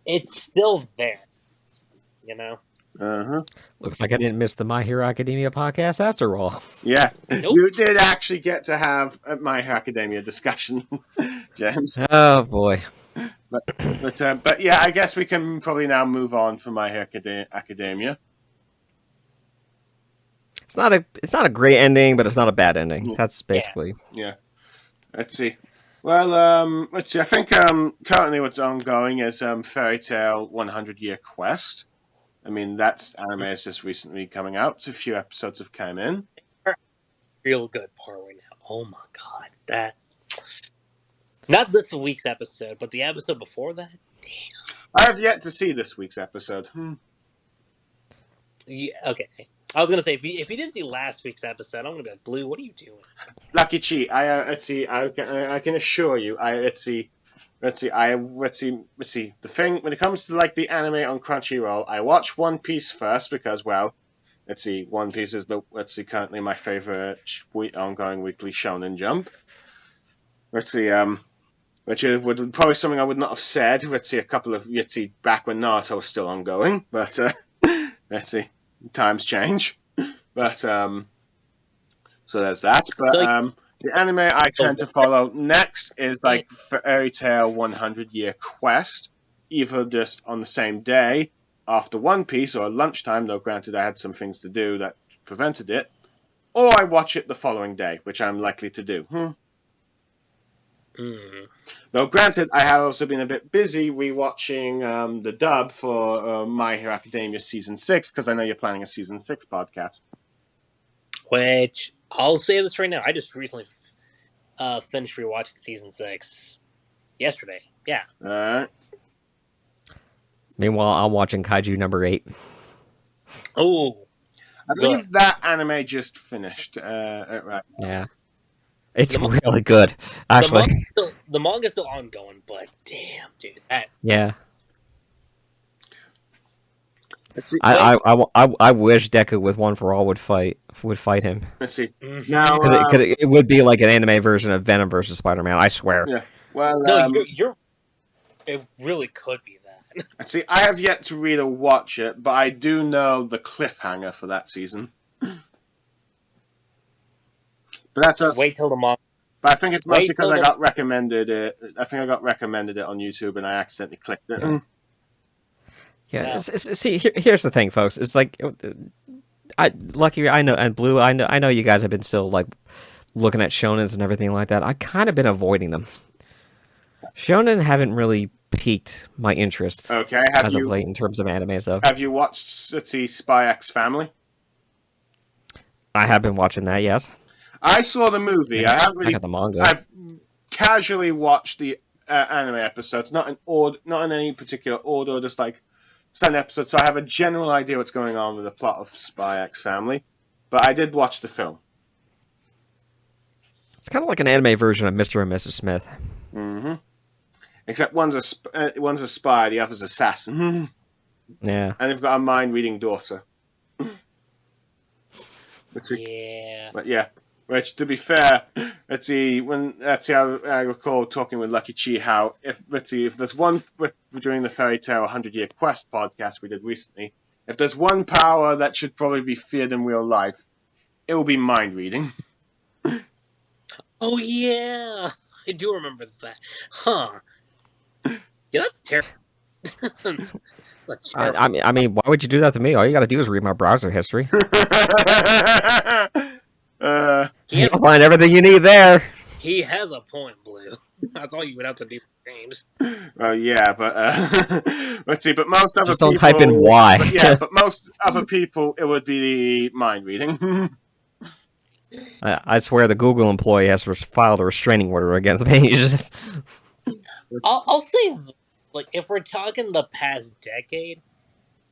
it's still there, Uh-huh. Looks like I didn't miss the My Hero Academia podcast after all. Yeah, nope. You did actually get to have a My Hero Academia discussion, James. Oh boy. But yeah, I guess we can probably now move on from My Hero Academia. It's not a great ending, but it's not a bad ending. That's basically. Yeah. Let's see. Well, let's see. I think currently what's ongoing is Fairy Tail 100 Year Quest. I mean, that's anime is just recently coming out. A few episodes have come in. Real good part right now. Oh my god, that. Not this week's episode, but the episode before that. Damn. I have yet to see this week's episode. Yeah, okay. I was gonna say if you didn't see last week's episode, I'm gonna be like, Blue, what are you doing? Lucky Chi, let's see. I can assure you. Let's see. The thing when it comes to like the anime on Crunchyroll, I watch One Piece first because, well, let's see. One Piece is currently my favorite ongoing weekly Shonen Jump. Let's see. Which would probably something I would not have said. Let's see, back when Naruto was still ongoing, but let's see. Times change, but so there's that. But the anime I tend to follow next is like Fairy Tail 100 Year Quest, either just on the same day after One Piece or at lunchtime, though granted I had some things to do that prevented it, or I watch it the following day, which I'm likely to do. Though granted, I have also been a bit busy rewatching the dub for My Hero Academia Season 6, because I know you're planning a Season 6 podcast. Which, I'll say this right now, I just recently finished rewatching Season 6 yesterday. Yeah. Alright. Meanwhile, I'm watching Kaiju number 8. Oh. I believe that anime just finished. Right. Yeah. It's really good, actually. The manga's still ongoing, but damn, dude, that. Yeah. I wish Deku with One for All would fight him. Let's see. Now, because it would be like an anime version of Venom versus Spider-Man. I swear. Yeah. Well, no, you're. It really could be that. Let's see. I have yet to read or watch it, but I do know the cliffhanger for that season. But that's wait till the manga. But I think it's mostly because I got recommended it. I think I got recommended it on YouTube and I accidentally clicked it. Yeah. See, here's the thing, folks. It's like, I know, and Blue, I know you guys have been still like looking at shonens and everything like that. I kind of been avoiding them. Shonen haven't really piqued my interest. Okay. As of late in terms of anime stuff. Have you watched, let's see, Spy X Family? I have been watching that. Yes. I saw the movie. I got the manga. I've casually watched the anime episodes, not in any particular order, just like standard episodes. So I have a general idea what's going on with the plot of Spy X Family. But I did watch the film. It's kind of like an anime version of Mr. and Mrs. Smith. Mm-hmm. Except one's a spy, the other's assassin. Yeah. And they've got a mind-reading daughter. Yeah. But yeah. Which, to be fair, I recall talking with Lucky Chi how if there's one during the Fairy Tale 100-Year Quest podcast we did recently, if there's one power that should probably be feared in real life, it will be mind reading. Oh yeah, I do remember that. Huh? Yeah, that's terrible. That's terrible. I mean, why would you do that to me? All you got to do is read my browser history. You'll find everything you need there. He has a point, Blue. That's all you would have to do, James. Well, yeah, but let's see. But most other Just don't people, type in why. But most other people, it would be mind reading. I swear the Google employee has filed a restraining order against me. I'll say, like, if we're talking the past decade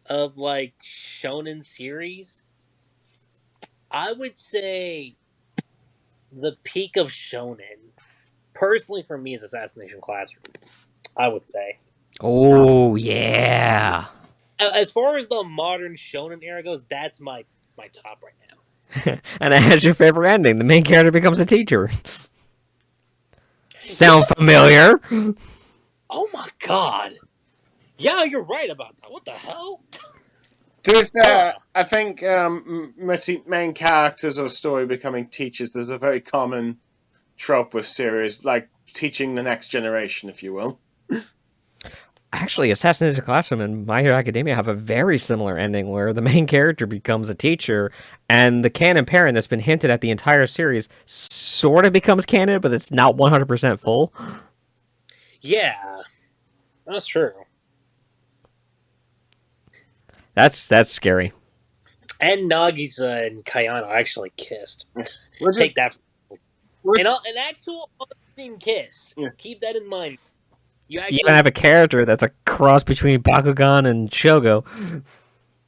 of like shonen series, I would say the peak of shonen, personally for me, is Assassination Classroom. I would say. Oh yeah. As far as the modern shonen era goes, that's my top right now. And it has your favorite ending. The main character becomes a teacher. Sound familiar? Oh my god. Yeah, you're right about that. What the hell? To be fair, I think main characters of a story becoming teachers, there's a very common trope with series, like teaching the next generation, if you will. Actually, Assassination Classroom and My Hero Academia have a very similar ending where the main character becomes a teacher and the canon parent that's been hinted at the entire series sort of becomes canon, but it's not 100% full. Yeah, that's true. That's scary. And Nagisa and Kayano actually kissed. Take that. An actual on-screen kiss. Yeah. Keep that in mind. You even have a character that's a cross between Bakugan and Shogo.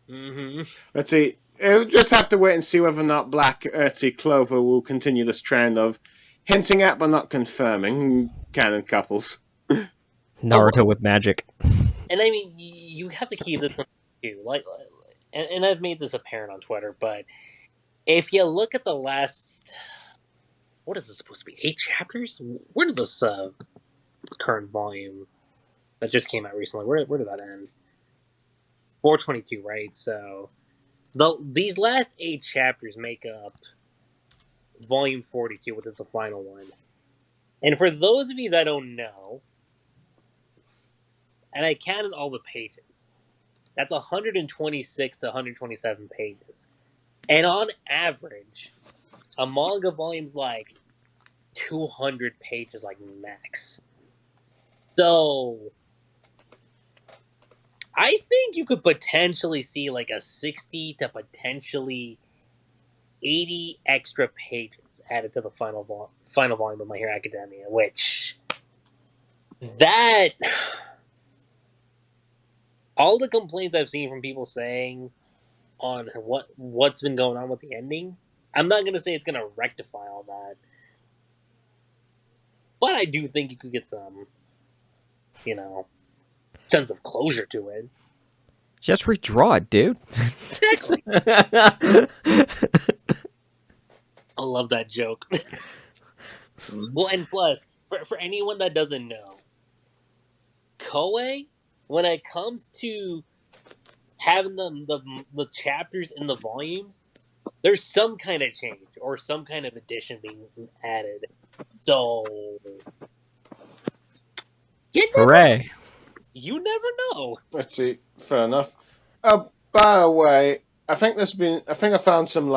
Mm-hmm. Let's see. We'll just have to wait and see whether or not Black Earthy Clover will continue this trend of hinting at but not confirming canon couples. Naruto with magic. And I mean, you have to keep this too. And I've made this apparent on Twitter, but if you look at the last, what is this supposed to be? 8 chapters? Where did this current volume that just came out recently? Where did that end? 422, right? So these last 8 chapters make up volume 42, which is the final one. And for those of you that don't know, and I counted all the pages, that's 126 to 127 pages. And on average, a manga volume's like 200 pages, like max. So, I think you could potentially see like a 60 to potentially 80 extra pages added to the final volume of My Hero Academia, which that all the complaints I've seen from people saying on what's been going on with the ending, I'm not going to say it's going to rectify all that. But I do think you could get some, sense of closure to it. Just redraw it, dude. Exactly. I love that joke. Well, and plus, for anyone that doesn't know, Koei, when it comes to having the chapters in the volumes, there's some kind of change or some kind of addition being added. So, hooray! You never know. Let's see. Fair enough. By the way, I found some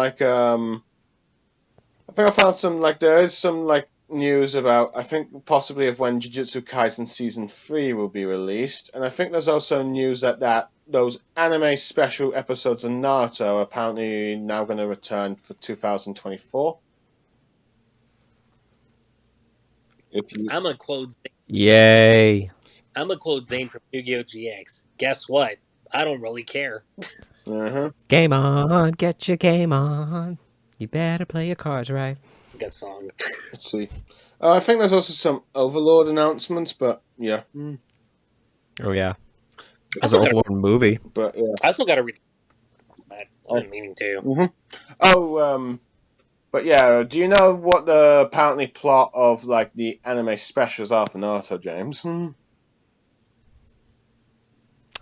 there is some news about, I think possibly of when Jujutsu Kaisen Season 3 will be released, and I think there's also news that those anime special episodes of Naruto are apparently now going to return for 2024. I'm gonna quote Zane. Yay! I'm gonna quote Zane from Yu-Gi-Oh! GX. Guess what? I don't really care. Game on, get your game on. You better play your cards right. Good song. Let's see. I think there's also some Overlord announcements, but yeah. Oh yeah. There's an Overlord movie. But yeah. I still gotta read that. I've been meaning to. Mm-hmm. But yeah, do you know what the apparently plot of like the anime specials are for Naruto, James?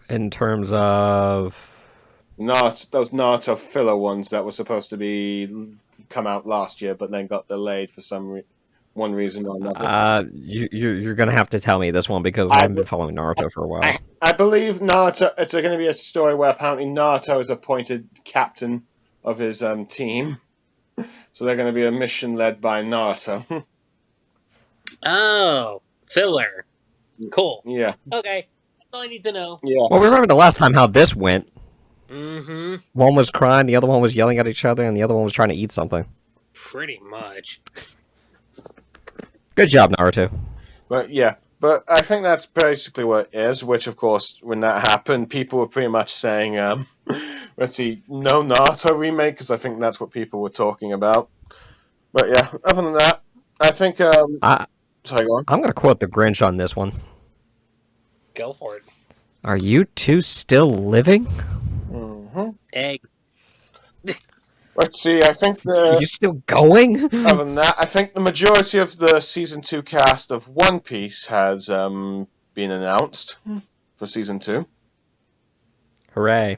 In terms of... Those Naruto filler ones that were supposed to be come out last year, but then got delayed for one reason or another. You're gonna have to tell me this one because I haven't been following Naruto for a while. I believe Naruto. It's going to be a story where apparently Naruto is appointed captain of his team, so they're going to be a mission led by Naruto. Oh, filler. Cool. Yeah. Okay. That's all I need to know. Yeah. Well, we remember the last time how this went. Mm-hmm. One was crying, the other one was yelling at each other, and the other one was trying to eat something. Pretty much. Good job, Naruto. But I think that's basically what it is. Which, of course, when that happened, people were pretty much saying, "Let's see, no Naruto remake," because I think that's what people were talking about. But yeah, other than that, I think. Sorry, go on. I'm gonna quote the Grinch on this one. Go for it. Are you two still living? Mm-hmm. Egg. Let's see. I think Are you still going? other than that, I think the majority of the season 2 cast of One Piece has been announced for season 2. Hooray!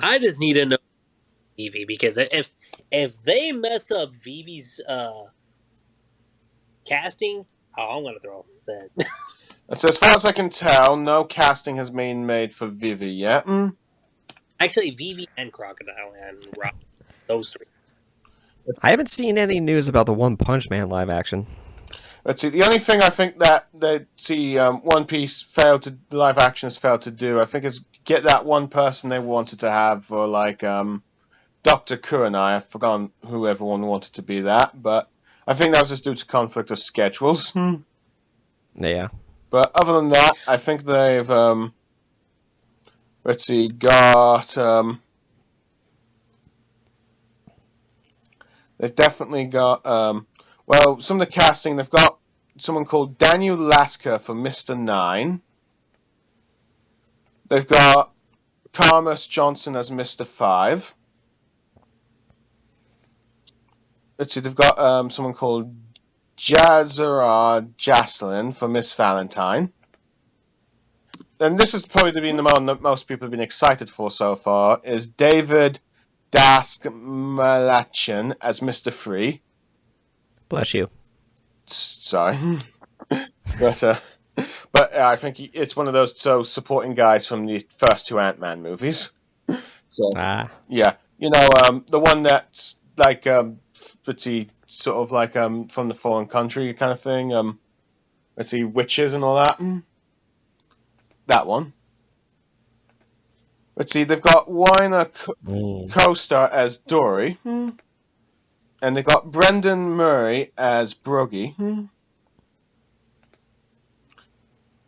I just need to know Vivi, because if they mess up Vivi's casting, I'm gonna throw a fit. So as far as I can tell, no casting has been made for Vivi yet. Actually, Vivi and Crocodile and Rob, those three. I haven't seen any news about the One Punch Man live action. Let's see. The only thing I think that One Piece live action has failed to do, I think, is get that one person they wanted to have for like Dr. Kurenai. I've forgotten who everyone wanted to be that, but I think that was just due to conflict of schedules. Yeah. But other than that, I think they've they've definitely got some of the casting. They've got someone called Daniel Lasker for Mr. Nine. They've got Carmus Johnson as Mr. Five. Let's see, they've got someone called Jazara Jaslyn for Miss Valentine. And this has probably been the one that most people have been excited for so far, is David Daskmalachin as Mr. Free. Bless you. Sorry. but I think it's one of those supporting guys from the first 2 Ant-Man movies. So, yeah. You know, the one that's like pretty sort of like from the foreign country kind of thing. Let's see, witches and all that. That one. Let's see, they've got Wyner Coaster as Dory. And they've got Brendan Murray as Bruggy.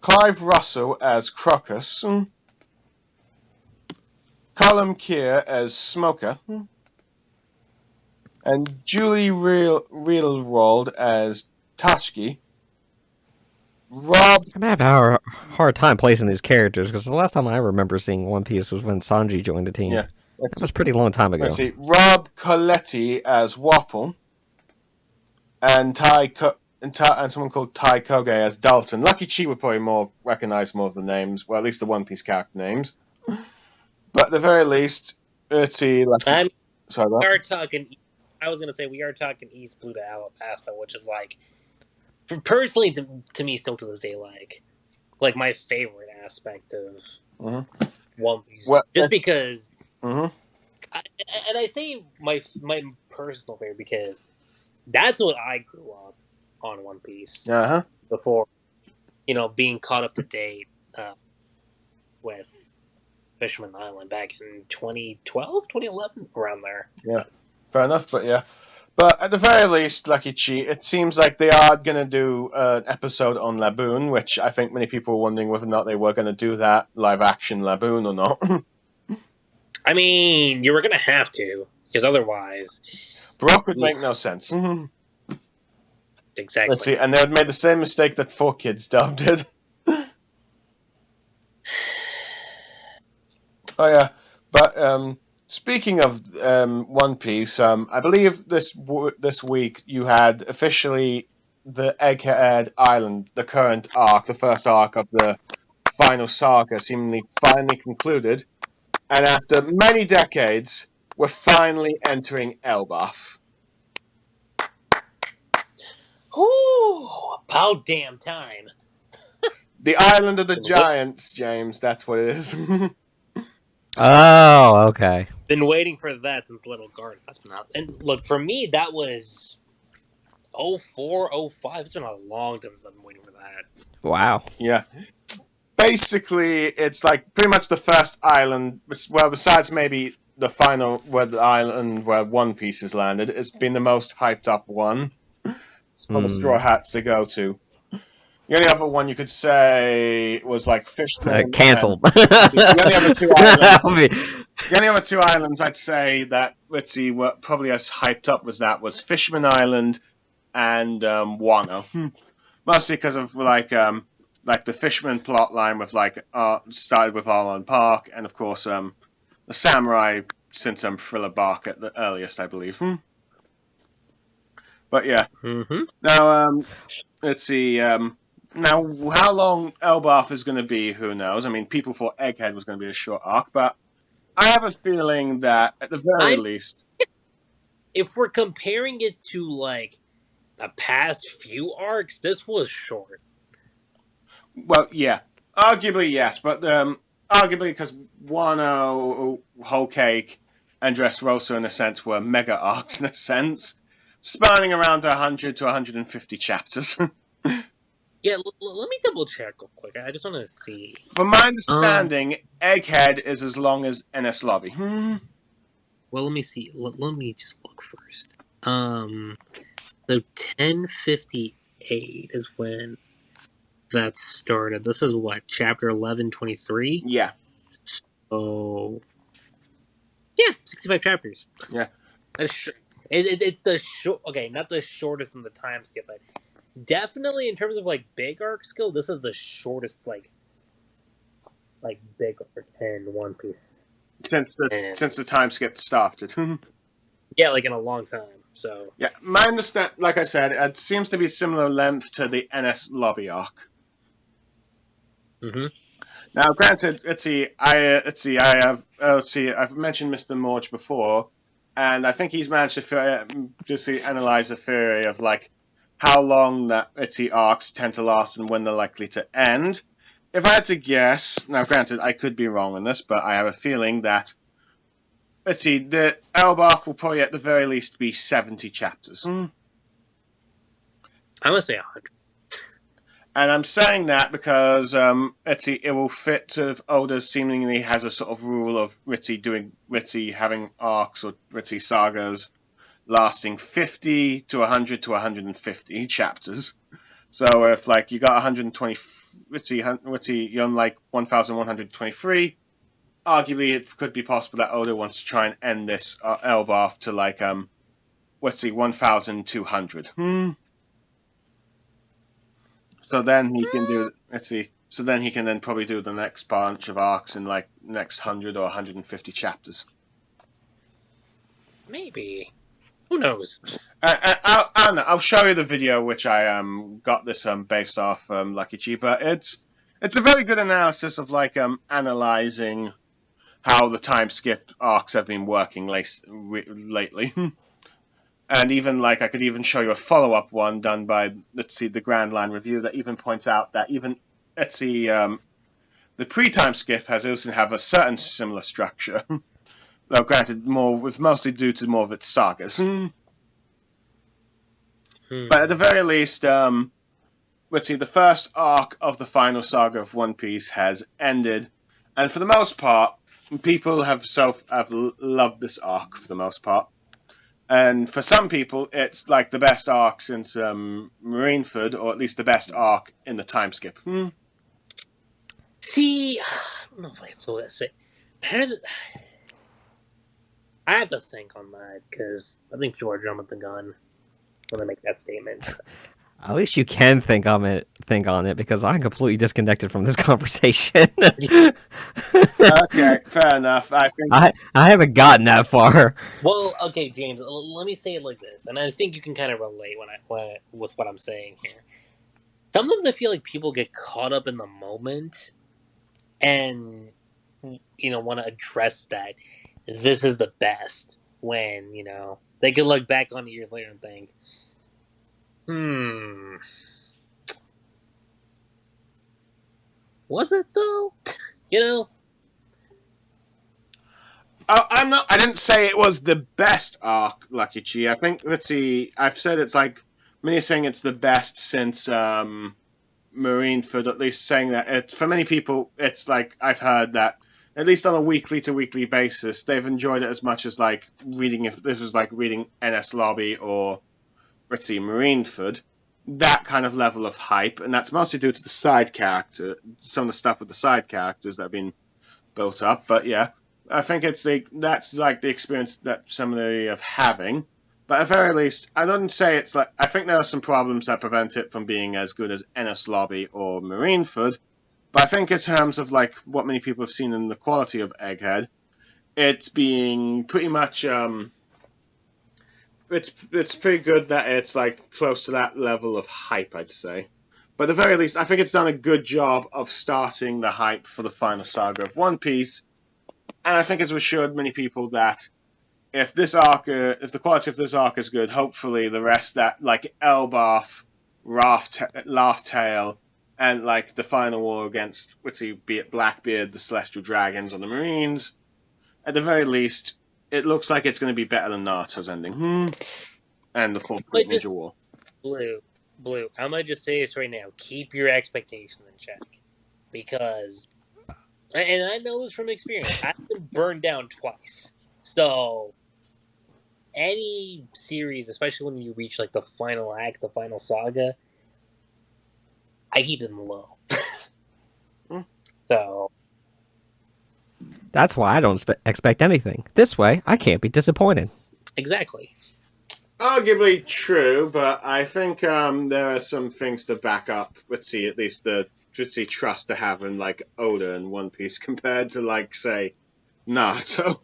Clive Russell as Crocus. Callum Keir as Smoker. And Julie Rielwold as Tashki. I'm gonna have a hard time placing these characters because the last time I remember seeing One Piece was when Sanji joined the team. Yeah. That was a pretty long time ago. Let's see. Rob Coletti as Wapple. And someone called Tai Koge as Dalton. Lucky Chi would probably recognize more of the names. Well, at least the One Piece character names. But at the very least, let's see. I was going to say we are talking East Blue to Alabasta, which is like, personally to me, still to this day, like my favorite aspect of One Piece. Well, just because, and I say my personal favorite because that's what I grew up on One Piece before, being caught up to date with Fisherman Island back in 2012, 2011, around there. Yeah, fair enough, but yeah. But at the very least, Lucky Chi, it seems like they are going to do an episode on Laboon, which I think many people were wondering whether or not they were going to do that live-action Laboon or not. I mean, you were going to have to, because otherwise... Brock would make no sense. Exactly. Let's see, and they had made the same mistake that 4Kids Dub did. Oh, yeah. But, Speaking of One Piece, I believe this week you had officially the Egghead Island, the current arc, the first arc of the final saga, seemingly finally concluded, and after many decades, we're finally entering Elbaf. Ooh, about damn time. The Island of the Giants, James, that's what it is. Oh, okay. Been waiting for that since Little Garden. That's been out. And look, for me, that was 04, 05. It's been a long time since I've been waiting for that. Wow. Yeah. Basically, it's like pretty much the first island, well, besides maybe the final, where the island where One Piece has landed, it's been the most hyped up one for the Straw Hats to go to. The only other one you could say was like Fishman. Cancelled. The only other two islands I'd say that, let's see, were probably as hyped up as that was Fishman Island and Wano. Mostly because of like the Fishman plot line with started with Arlon Park, and of course the Samurai since Thriller Bark at the earliest, I believe. But yeah. Mm-hmm. Now let's see. Now, how long Elbaf is going to be, who knows? I mean, people thought Egghead was going to be a short arc, but I have a feeling that, at the very least... If we're comparing it to, like, the past few arcs, this was short. Well, yeah. Arguably, yes, but arguably because Wano, Whole Cake, and Dressrosa, in a sense, were mega arcs, in a sense, spanning around 100 to 150 chapters. Yeah, let me double check real quick. I just want to see. From my understanding, Egghead is as long as NS Lobby. Well, let me see. Let me just look first. So 1058 is when that started. This is what, chapter 1123? Yeah. So, yeah, 65 chapters. Yeah. It's the short. Okay, not the shortest in the time skip, but definitely in terms of like big arc skill, this is the shortest like big arc in One Piece since the time skip started. Yeah, like in a long time. So yeah, my understand, like I said, it seems to be similar length to the NS Lobby arc. Mm-hmm. Now, granted, I've mentioned Mr. Morge before, and I think he's managed to just analyze the theory of like how long that arcs tend to last and when they're likely to end. If I had to guess, now granted, I could be wrong on this, but I have a feeling that, the Elbaf will probably at the very least be 70 chapters. I'm going to say 100. And I'm saying that because it will fit sort of Oda seemingly has a sort of rule of having arcs or sagas lasting 50 to 100 to 150 chapters. So if like you got 120 you're on like 1123, arguably it could be possible that Oda wants to try and end this Elbaf to like 1200. So then he can do. So then he can then probably do the next bunch of arcs in like next 100 or 150 chapters. Maybe. Who knows? I don't know. I'll show you the video which I got this based off Lucky Chi, but it's a very good analysis of like analyzing how the time skip arcs have been working lately. And even like I could even show you a follow-up one done by the Grand Line Review that even points out that even the pre-time skip has also have a certain similar structure, though granted mostly due to more of its sagas. But at the very least, the first arc of the final saga of One Piece has ended, and for the most part, people have loved this arc for the most part. And for some people, it's like the best arc since Marineford, or at least the best arc in the time skip. See, I don't know if I can still say. I have to think on that, because I think people are jumping the gun when they make that statement. At least you can think on it, because I'm completely disconnected from this conversation. Okay, fair enough. I think I haven't gotten that far. Well, okay, James, let me say it like this, and I think you can kind of relate with what I'm saying here. Sometimes I feel like people get caught up in the moment and, want to address that this is the best when, they can look back on it years later and think, was it though? I didn't say it was the best arc, Lucky Chi. I think, let's see, I've said it's like, many are saying it's the best since Marineford, at least saying that. For many people, it's like, I've heard that, at least on a weekly to weekly basis, they've enjoyed it as much as like reading, if this was like reading NS Lobby or, let's see, Marineford. That kind of level of hype, and that's mostly due to the side character, some of the stuff with the side characters that have been built up, but yeah. I think that's like the experience that somebody of having. But at very least, I don't say it's like, I think there are some problems that prevent it from being as good as NS Lobby or Marineford. But I think in terms of like what many people have seen in the quality of Egghead, it's being pretty much it's pretty good that it's like close to that level of hype, I'd say. But at the very least, I think it's done a good job of starting the hype for the final saga of One Piece. And I think it's assured many people that if the quality of this arc is good, hopefully the rest, that like Elbaf, Laugh Tale, and like the final war against, be it Blackbeard, the Celestial Dragons, or the Marines, at the very least, it looks like it's going to be better than Naruto's ending. And the full Ninja War. Blue, I'm going to just say this right now. Keep your expectations in check. Because... And I know this from experience. I've been burned down twice. So, any series, especially when you reach like the final act, the final saga, I keep them low. So, that's why I don't expect anything. This way, I can't be disappointed. Exactly. Arguably true, but I think there are some things to back up. At least the trust to have in like Oda and One Piece compared to like say Naruto,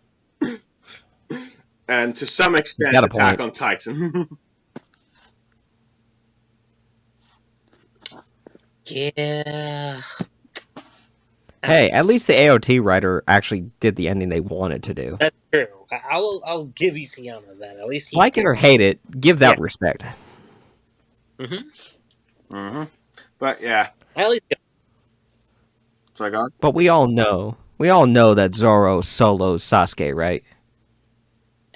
and to some extent Attack on Titan. Yeah. Hey, at least the AOT writer actually did the ending they wanted to do. That's true. I'll give Isayama that. At least like it or hate it, give that respect. But yeah. At least. But we all know that Zoro solos Sasuke, right?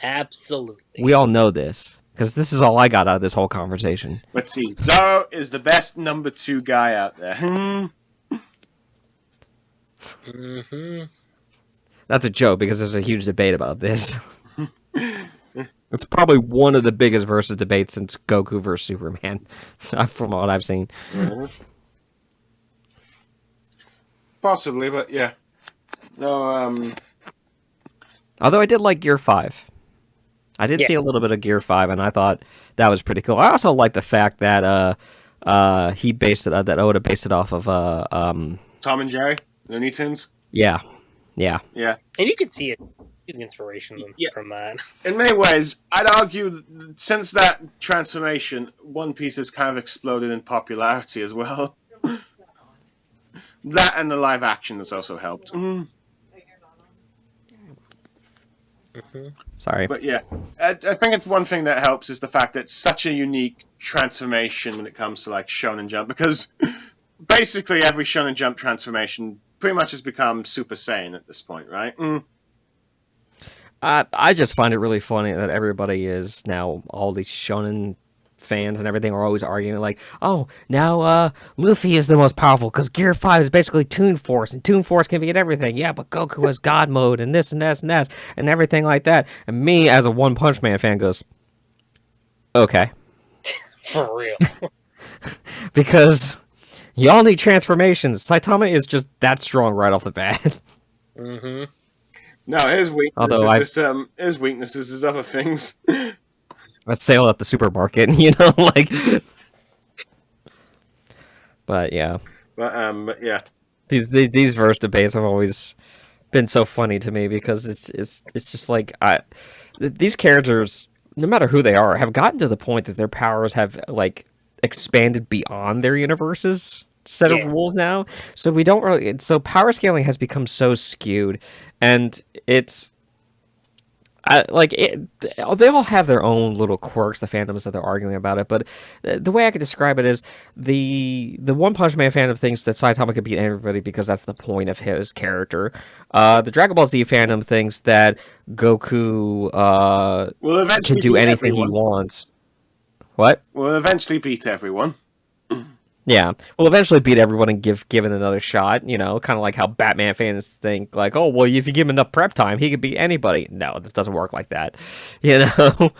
Absolutely. We all know this, because this is all I got out of this whole conversation. Let's see. Zoro is the best number 2 guy out there. That's a joke, because there's a huge debate about this. It's probably one of the biggest versus debates since Goku versus Superman, from what I've seen. Possibly, but yeah. No, Although I did like Gear 5. I did see a little bit of Gear 5, and I thought that was pretty cool. I also like the fact that that Oda based it off of Tom and Jerry, Looney Tunes. Yeah. And you could see it. The inspiration from that. In many ways, I'd argue since that transformation, One Piece has kind of exploded in popularity as well. That and the live action has also helped. Sorry. But yeah, I think it's one thing that helps is the fact that it's such a unique transformation when it comes to like Shonen Jump, because basically every Shonen Jump transformation pretty much has become Super Saiyan at this point, right? I just find it really funny that everybody is now, all these shonen fans and everything are always arguing like, oh, now Luffy is the most powerful because Gear 5 is basically Toon Force, and Toon Force can be at everything. Yeah, but Goku has God mode and this and that and that and everything like that. And me, as a One Punch Man fan, goes, okay. For real. Because y'all need transformations. Saitama is just that strong right off the bat. No, his weaknesses is other things. A sale at the supermarket, like... But yeah, But yeah. these verse debates have always been so funny to me because it's just like these characters, no matter who they are, have gotten to the point that their powers have like expanded beyond their universes set of Yeah. rules now. So we don't really. So power scaling has become so skewed, and it's. They all have their own little quirks, the fandoms that they're arguing about it. But the way I could describe it is the One Punch Man fandom thinks that Saitama could beat everybody because that's the point of his character. The Dragon Ball Z fandom thinks that Goku We'll can eventually do beat anything everyone. he wants. What? We'll eventually beat everyone. Yeah, we'll eventually beat everyone and give it another shot. You know, kind of like how Batman fans think, like, oh, well, if you give him enough prep time, he could beat anybody. No, this doesn't work like that. You know.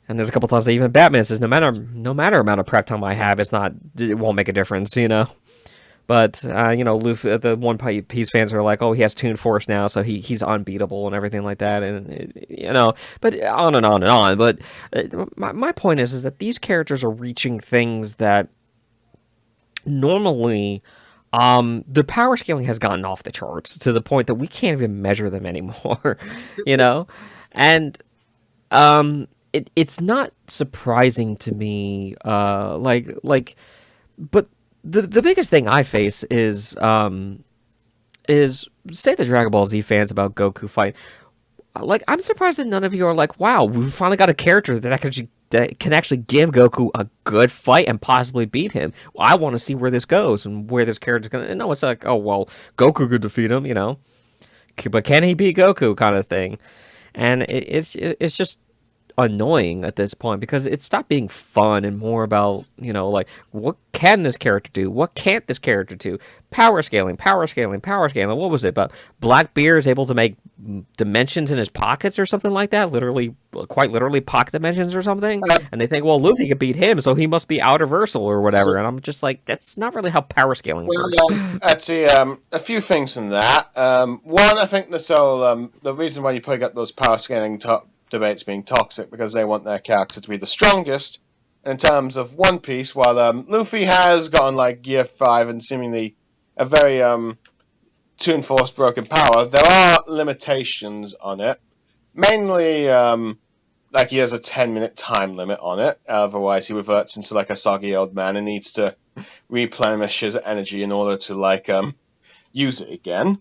And there's a couple times that even Batman says, no matter amount of prep time I have, it won't make a difference. You know. But you know, Luffy, the One Piece fans are like, oh, he has Toon Force now, so he's unbeatable and everything like that, and you know, but on and on and on. But my point is that these characters are reaching things that normally the power scaling has gotten off the charts to the point that we can't even measure them anymore. You know, and it's not surprising to me but the biggest thing I face is say the Dragon Ball Z fans about Goku fight. Like, I'm surprised that none of you are like, wow, we finally got a character that can actually give Goku a good fight and possibly beat him. Well, I want to see where this goes and where this character's going to... No, it's like, oh, well, Goku could defeat him, you know. But can he beat Goku kind of thing? And it's just annoying at this point because it stopped being fun and more about, you know, like, what can this character do? What can't this character do? Power scaling. What was it about? Blackbeard is able to make dimensions in his pockets or something like that, quite literally pocket dimensions or something, and they think, well, Luffy could beat him, so he must be outerversal or whatever, and I'm just like, that's not really how power scaling works. I'd say a few things in that. One, I think the reason why you probably got those power scaling debates being toxic because they want their character to be the strongest. In terms of One Piece, while Luffy has gotten like Gear 5 and seemingly a very Toon Force broken power, there are limitations on it. Mainly, like he has a 10-minute time limit on it, otherwise he reverts into like a soggy old man and needs to replenish his energy in order to like use it again.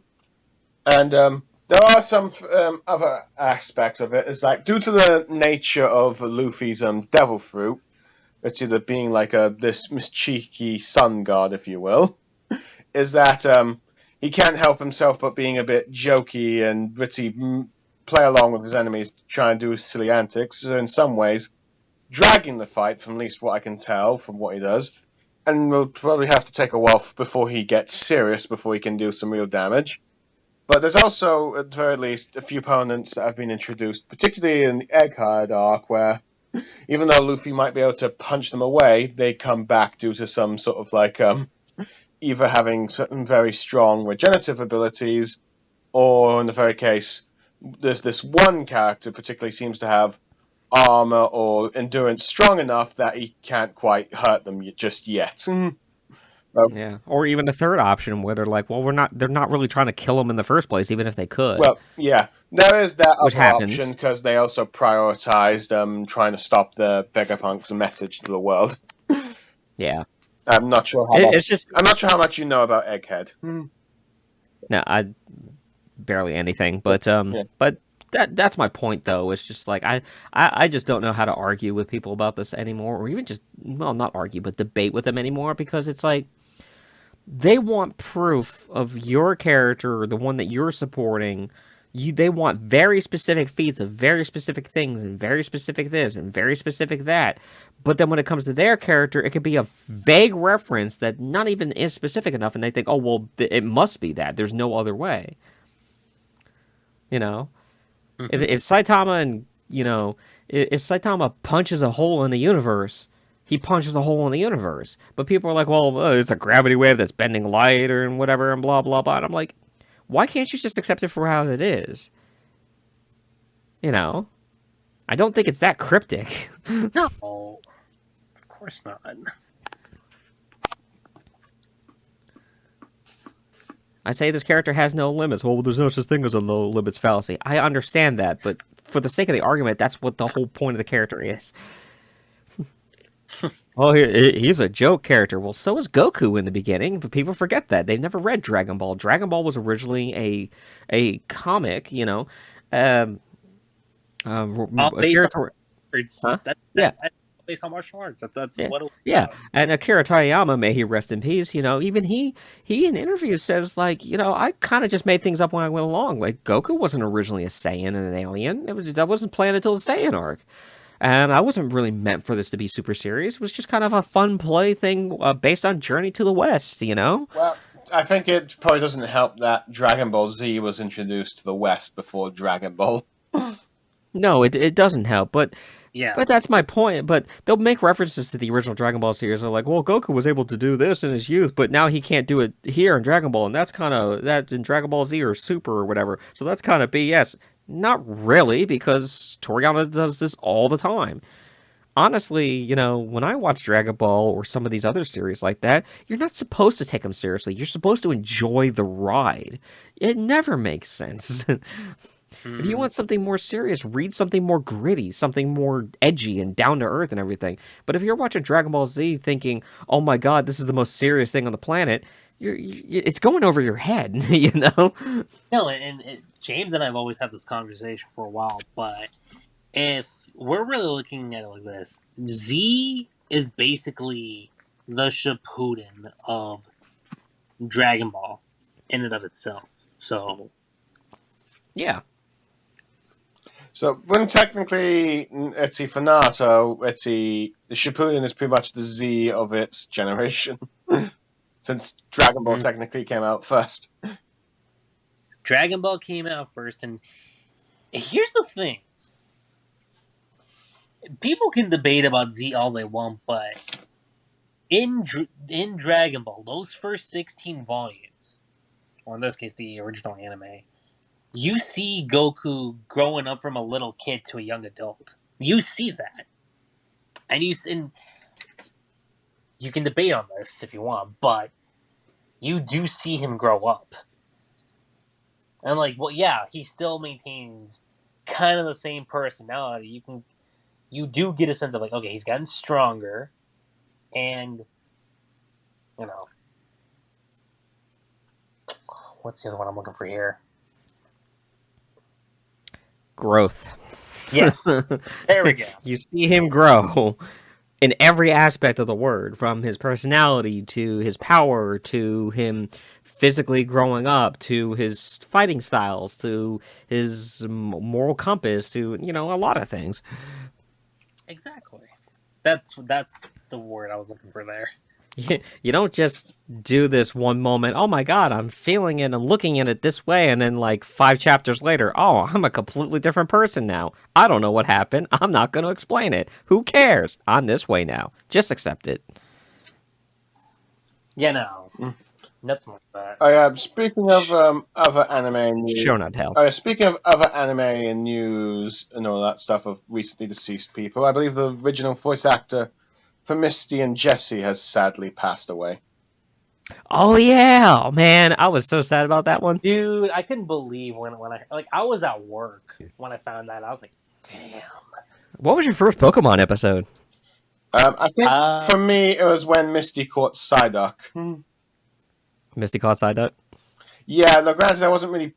And there are some other aspects of it. It's like, due to the nature of Luffy's devil fruit, it's either being like this cheeky sun god, if you will, is that he can't help himself but being a bit jokey and witty, play along with his enemies, try and do silly antics. So in some ways, dragging the fight, from at least what I can tell from what he does, and will probably have to take a while before he gets serious, before he can do some real damage. But there's also, at the very least, a few opponents that have been introduced, particularly in the Egghead arc, where even though Luffy might be able to punch them away, they come back due to some sort of like either having certain very strong regenerative abilities, or in the very case, there's this one character particularly seems to have armor or endurance strong enough that he can't quite hurt them just yet. Yeah, or even a third option where they're like, well, they're not really trying to kill him in the first place, even if they could. Well, yeah, there is that Which other happens. option because they also prioritized trying to stop the Vegapunk's message to the world. Yeah, I'm not sure how much, it's just I'm not sure how much you know about Egghead. no, I barely anything, but but that's my point though. It's just like I just don't know how to argue with people about this anymore, or even just not argue, but debate with them anymore, because it's like, they want proof of your character, the one that you're supporting. They want very specific feats of very specific things and very specific this and very specific that. But then when it comes to their character, it could be a vague reference that not even is specific enough, and they think, oh, well, it must be that. There's no other way. You know? Mm-hmm. If Saitama and, you know, if Saitama punches a hole in the universe, he punches a hole in the universe. But people are like, well, it's a gravity wave that's bending light or whatever and blah, blah, blah. And I'm like, why can't you just accept it for how it is? You know? I don't think it's that cryptic. No, of course not. I say this character has no limits. Well, there's no such thing as a no limits fallacy. I understand that, but for the sake of the argument, that's what the whole point of the character is. Oh, he's a joke character. Well, so is Goku in the beginning, but people forget that. They've never read Dragon Ball. Dragon Ball was originally a comic, you know. A based character... on that's based on martial arts. That's what it was. And Akira Toriyama, may he rest in peace, you know, even he in interviews says, like, you know, I kind of just made things up when I went along. Like, Goku wasn't originally a Saiyan and an alien. That wasn't planned until the Saiyan arc. And I wasn't really meant for this to be super serious. It was just kind of a fun play thing based on Journey to the West, you know? Well, I think it probably doesn't help that Dragon Ball Z was introduced to the West before Dragon Ball. No, it doesn't help, but Yeah. But that's my point. But they'll make references to the original Dragon Ball series. They're like, well, Goku was able to do this in his youth, but now he can't do it here in Dragon Ball, and that's in Dragon Ball Z or Super or whatever. So that's kind of BS. Not really, because Toriyama does this all the time. Honestly, you know, when I watch Dragon Ball or some of these other series like that, you're not supposed to take them seriously. You're supposed to enjoy the ride. It never makes sense. If you want something more serious, read something more gritty, something more edgy and down to earth and everything. But if you're watching Dragon Ball Z thinking, oh my god, this is the most serious thing on the planet, it's going over your head, you know? No, and James and I have always had this conversation for a while, but if we're really looking at it like this, Z is basically the Shippuden of Dragon Ball in and of itself. So, yeah. So, when technically, let's see, for Naruto, the Shippuden is pretty much the Z of its generation. Since Dragon Ball technically came out first. Dragon Ball came out first, and here's the thing. People can debate about Z all they want, but in Dragon Ball, those first 16 volumes, or in this case, the original anime, you see Goku growing up from a little kid to a young adult. You see that. And you can debate on this if you want, but you do see him grow up. And he still maintains kind of the same personality. You do get a sense of okay, he's gotten stronger, and what's the other one I'm looking for here? Growth. Yes. There we go. You see him grow in every aspect of the word, from his personality to his power to him physically growing up to his fighting styles to his moral compass to, a lot of things. Exactly. That's the word I was looking for there. You don't just do this one moment, oh my god, I'm feeling it, I'm looking at it this way, and then 5 chapters later, oh, I'm a completely different person now. I don't know what happened. I'm not going to explain it. Who cares? I'm this way now. Just accept it. Yeah, no. Nothing like that. Oh yeah, speaking of other anime news. Show not tell. Oh yeah, speaking of other anime and news and all that stuff of recently deceased people, I believe the original voice actor for Misty and Jessie has sadly passed away. Oh yeah, man, I was so sad about that one. Dude, I couldn't believe when I was at work when I found that. I was like, damn. What was your first Pokemon episode? I think for me it was when Misty caught Psyduck. Misty caught Psyduck? Yeah, no, granted I wasn't really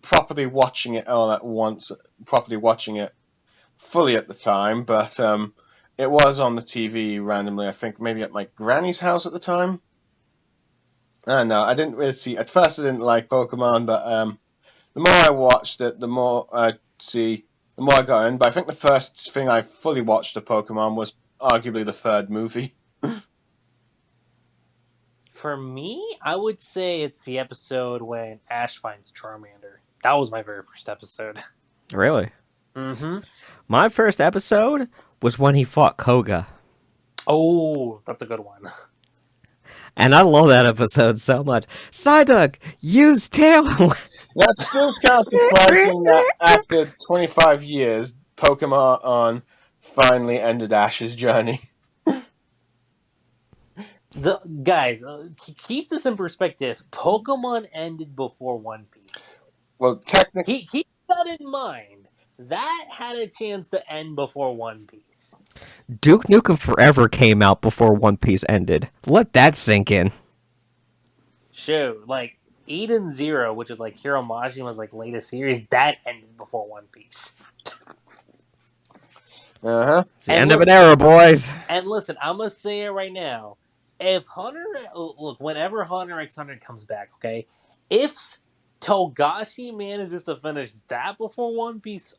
properly watching it all at once, fully at the time, but it was on the TV randomly, I think maybe at my granny's house at the time. No, I didn't really see. At first I didn't like Pokemon, but the more I watched it, the more I got in. But I think the first thing I fully watched of Pokemon was arguably the third movie. For me, I would say it's the episode when Ash finds Charmander. That was my very first episode. Really? Mm-hmm. My first episode was when he fought Koga. Oh, that's a good one. And I love that episode so much. Psyduck, use tail. That's still kind of surprising that after 25 years, Pokemon finally ended Ash's journey. Guys, keep this in perspective. Pokemon ended before One Piece. Well, technically, Keep that in mind. That had a chance to end before One Piece. Duke Nukem Forever came out before One Piece ended. Let that sink in. Shoot, like Eden Zero, which is like Hiro Mashima's like latest series, that ended before One Piece. It's the end of an era, boys. And listen, I'm gonna say it right now. If whenever Hunter x Hunter comes back, okay, if Togashi manages to finish that before One Piece,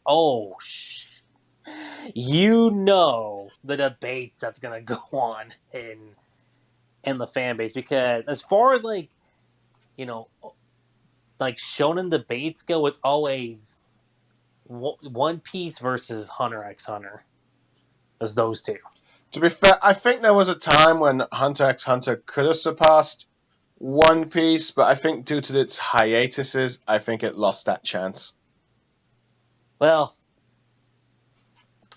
you know the debates that's gonna go on in the fan base, because as far as like shonen debates go, it's always One Piece versus Hunter x Hunter. It's those two. to be fair, I think there was a time when Hunter x Hunter could have surpassed One Piece, but I think due to its hiatuses, I think it lost that chance. Well,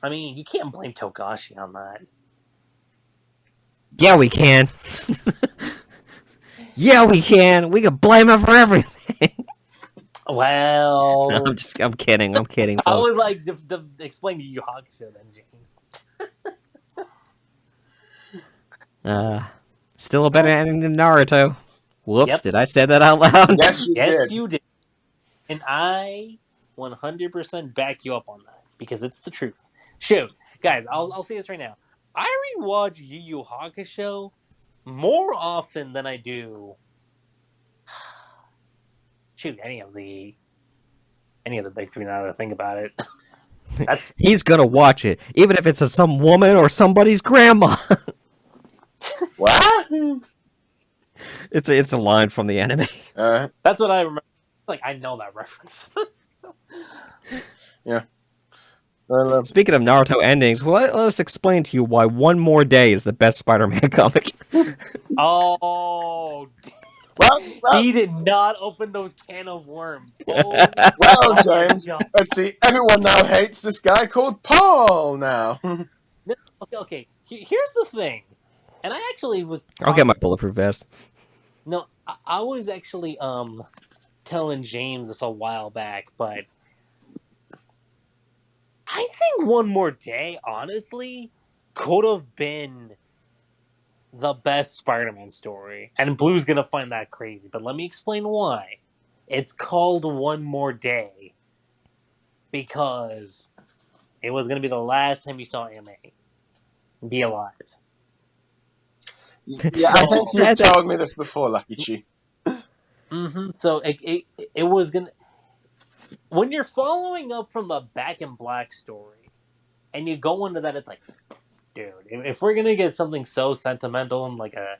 I mean, you can't blame Togashi on that. Yeah, we can. Yeah, we can. We can blame him for everything. Well, I'm kidding. I'm kidding. I Folks. was like, explain to Yu Hakusho then, James. Still a better ending than Naruto. Whoops, Yep. Did I say that out loud? Yes, you Yes, did. you did. And I 100% back you up on that, because it's the truth. Shoot, guys, I'll say this right now. I rewatch Yu Yu Hakusho more often than I do any of the big three, now that I think about it. That's He's gonna watch it, even if it's some woman or somebody's grandma. What? It's a line from the anime. that's what I remember. Like, I know that reference. Well, Speaking of Naruto endings, well, let us explain to you why One More Day is the best Spider-Man comic. Oh, well, he did not open those can of worms. Oh, well, James. God. Let's see. Everyone now hates this guy called Paul now. Okay. Here's the thing, and I actually was. I'll get my bulletproof vest. No, I was actually telling James this a while back, but I think One More Day, honestly, could have been the best Spider-Man story. And Blue's gonna find that crazy, but let me explain why. It's called One More Day because it was gonna be the last time you saw MA be alive. Yeah, I think you told me this before, Lucky Chi. Mm-hmm. So it was gonna. When you're following up from the Back in Black story, and you go into that, it's like, dude, if we're gonna get something so sentimental and like a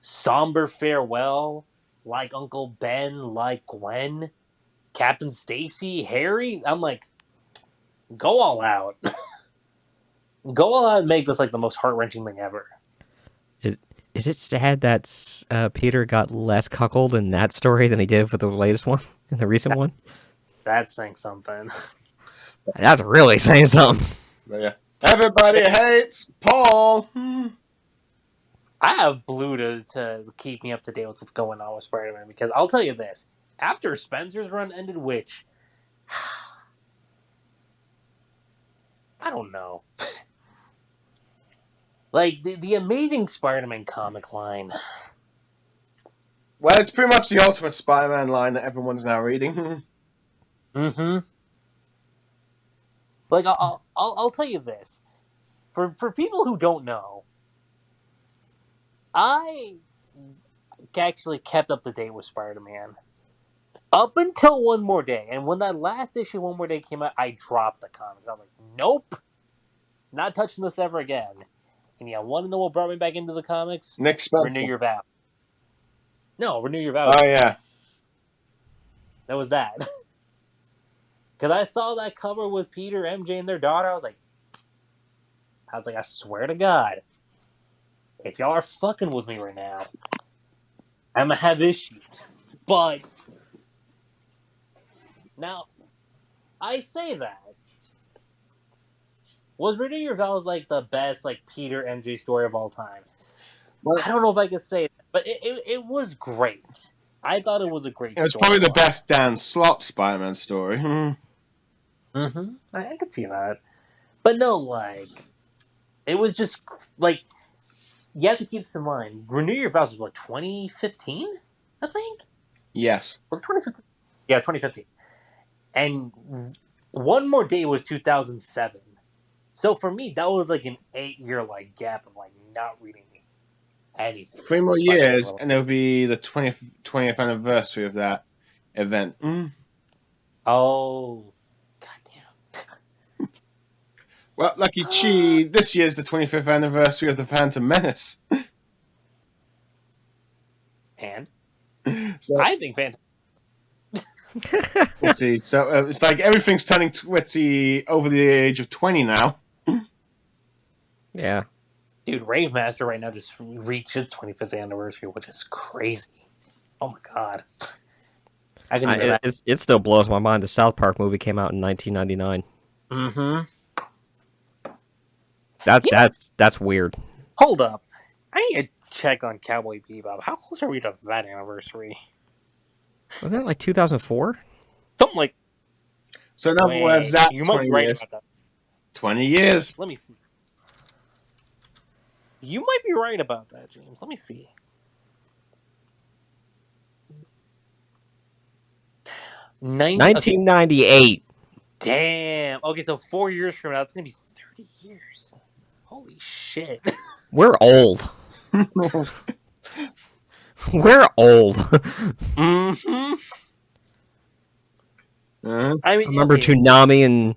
somber farewell, like Uncle Ben, like Gwen, Captain Stacy, Harry, I'm like, go all out. Go all out and make this like the most heart-wrenching thing ever. Is it sad that Peter got less cuckold in that story than he did for the latest one, in the recent one? That's saying something. That's really saying something. But yeah. Everybody hates Paul. I have Blue to keep me up to date with what's going on with Spider-Man, because I'll tell you this. After Spencer's run ended, which... I don't know. Like, the Amazing Spider-Man comic line. Well, it's pretty much the Ultimate Spider-Man line that everyone's now reading. Mm-hmm. Like, I'll tell you this. For people who don't know, I actually kept up to date with Spider-Man up until One More Day. And when that last issue, One More Day, came out, I dropped the comics. I was like, nope, not touching this ever again. And yeah, want to know what brought me back into the comics? Nick Spencer. Renew Your Vow. No, Renew Your Vow. Oh, yeah. That was that. Because I saw that cover with Peter, MJ, and their daughter. I was like, I swear to God, if y'all are fucking with me right now, I'm going to have issues. But now, I say that. Was Renew Your Vows like the best like Peter MJ story of all time? I don't know if I could say it, but it was great. I thought it was a great story. It's probably the best Dan Slott Spider-Man story. Mm-hmm. I could see that. But no, like, it was just, like, you have to keep this in mind. Renew Your Vows was, what, 2015? I think? Yes. Was it 2015? Yeah, 2015. And One More Day was 2007. So for me, that was, like, an 8-year, like, gap of, like, not reading anything. 3 more years, and it'll be the 20th anniversary of that event. Oh, goddamn. Well, Lucky Chi, this year's the 25th anniversary of the Phantom Menace. And? So, I think Phantom. Twitty. So it's like everything's turning Twitty over the age of 20 now. Yeah. Dude, Rave Master right now just reached its 25th anniversary, which is crazy. Oh my god. I can hear that. It still blows my mind. The South Park movie came out in 1999. Mm-hmm. That's weird. Hold up. I need to check on Cowboy Bebop. How close are we to that anniversary? Wasn't that like 2004? Something like... So in other words, that's you might be right about that. 20 years. Let me see. You might be right about that, James. Let me see. Okay. 1998. Damn. Okay, so 4 years from now, it's going to be 30 years. Holy shit. We're old. We're old. Mm-hmm. I mean, remember Toonami and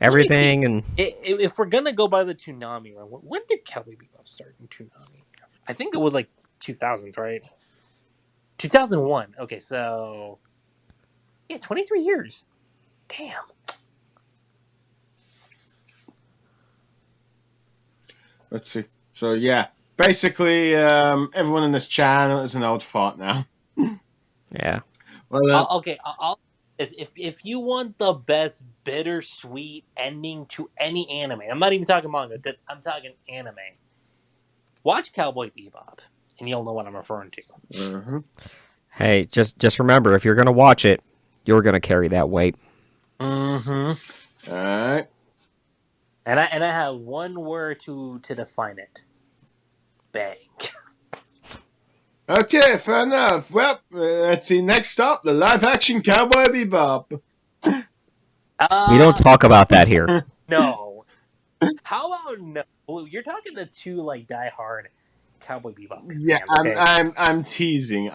everything, and if we're gonna go by the Toonami run, when did Cowboy Bebop start in Toonami? I think it was like 2000s, right? 2001. Okay, so yeah, 23 years. Damn. Let's see. So yeah, basically, everyone in this channel is an old fart now. Yeah. Well, okay. If you want the best bittersweet ending to any anime, I'm not even talking manga. I'm talking anime. Watch Cowboy Bebop, and you'll know what I'm referring to. Mm-hmm. Hey, just remember, if you're gonna watch it, you're gonna carry that weight. Mm-hmm. All right. And I have one word to define it. Bang. Okay, fair enough. Well, let's see. Next up, the live-action Cowboy Bebop. We don't talk about that here. No. How about no? Well, you're talking to two like diehard Cowboy Bebop fans. Yeah, Okay? I'm teasing.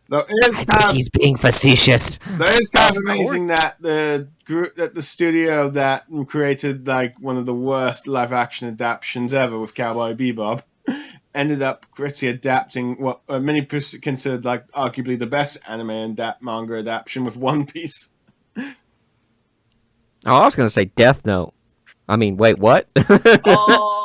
No, I think he's being facetious. That is kind of amazing that the group, that the studio that created like one of the worst live-action adaptations ever with Cowboy Bebop ended up critically adapting what many considered like arguably the best anime and manga adaptation with One Piece. Oh, I was gonna say Death Note. I mean, wait, what? Oh.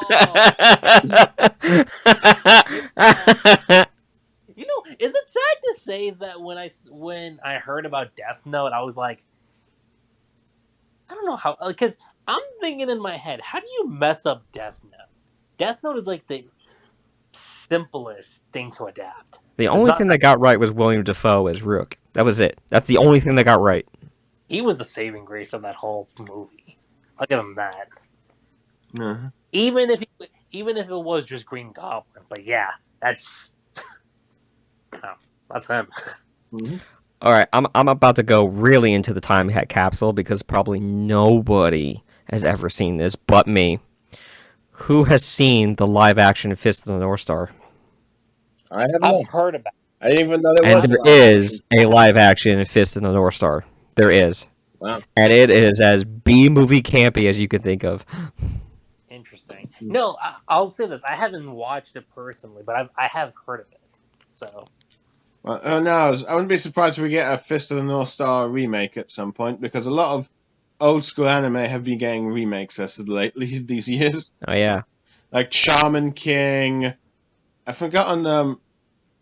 You know, is it sad to say that when I heard about Death Note, I was like, I don't know how, because I'm thinking in my head, how do you mess up Death Note? Death Note is like the simplest thing to adapt. The only thing that got right was William Dafoe as Rook. That was it. That's the only thing that got right. He was the saving grace of that whole movie. I'll give him that. Uh-huh. Even if it was just Green Goblin, but yeah, that's him. Mm-hmm. All right, I'm about to go really into the time capsule because probably nobody has ever seen this but me. Who has seen the live-action Fist of the North Star? I have I've heard about it. I didn't even know there was. And there is a live-action Fist of the North Star. There is. Wow. And it is as B-movie campy as you could think of. Interesting. No, I'll say this. I haven't watched it personally, but I have heard of it. So. Well, no, I wouldn't be surprised if we get a Fist of the North Star remake at some point, because a lot of old school anime have been getting remakes as of lately these years. Oh yeah. Like Shaman King. I've forgotten.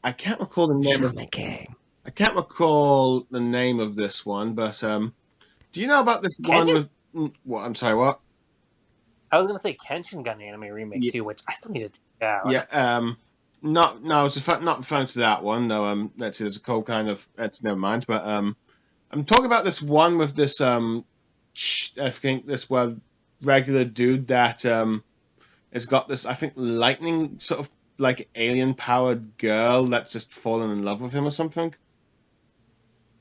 I can't recall the name. Shaman King. I can't recall the name of this one, but do you know about this one with? What? I'm sorry. What? I was gonna say Kenshin got an anime remake too, which I still need to check out. Yeah. I was not referring to that one. No. Let's see. There's a cold kind of. Never mind. But I'm talking about this one with this I think this regular dude that has got this, I think, lightning sort of like alien powered girl that's just fallen in love with him or something.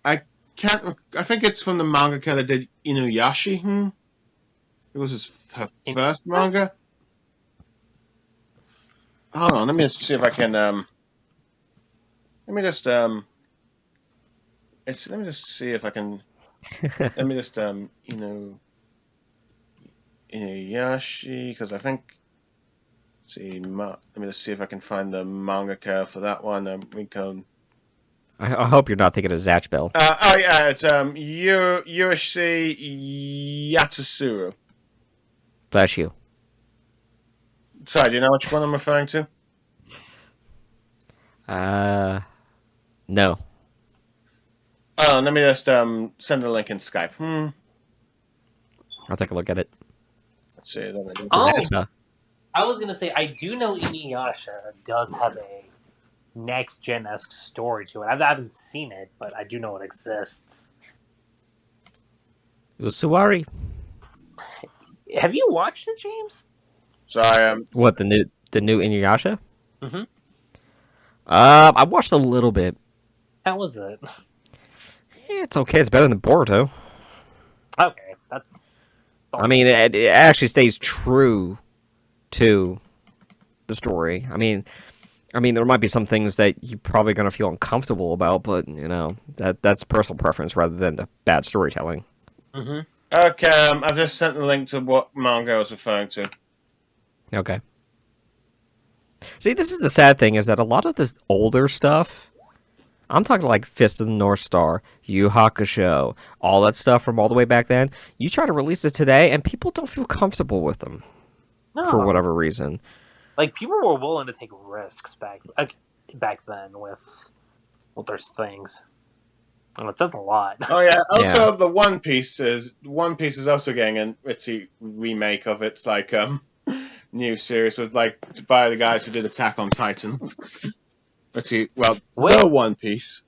I think it's from the manga that did Inuyasha. It was her first manga. Hold on, let me just see if I can. Let me just see if I can. Let me just Inuyasha, because I think. See, let me just see if I can find the mangaka for that one. We can. I hope you're not thinking of Zatch Bell. It's Yoshi Yatsuru. Bless you. Sorry, do you know which one I'm referring to? No. Oh, let me just send the link in Skype. I'll take a look at it. Let's see. I was gonna say I do know Inuyasha does have a next gen-esque story to it. I haven't seen it, but I do know it exists. Usawari. Have you watched it, James? Sorry. What, the new Inuyasha? Mm-hmm. I watched a little bit. How was it? It's okay. It's better than Boruto. Okay, that's. I mean, it actually stays true to the story. I mean, there might be some things that you're probably going to feel uncomfortable about, but that's personal preference rather than the bad storytelling. Mm-hmm. Okay, I've just sent the link to what manga I was referring to. Okay. See, this is the sad thing, is that a lot of this older stuff, I'm talking like Fist of the North Star, Yu Hakusho, all that stuff from all the way back then, you try to release it today, and people don't feel comfortable with them. No. For whatever reason. Like, people were willing to take risks back then with their things. And it says a lot. Oh yeah, also the One Piece is also getting a remake of its like new series with by the guys who did Attack on Titan. The One Piece.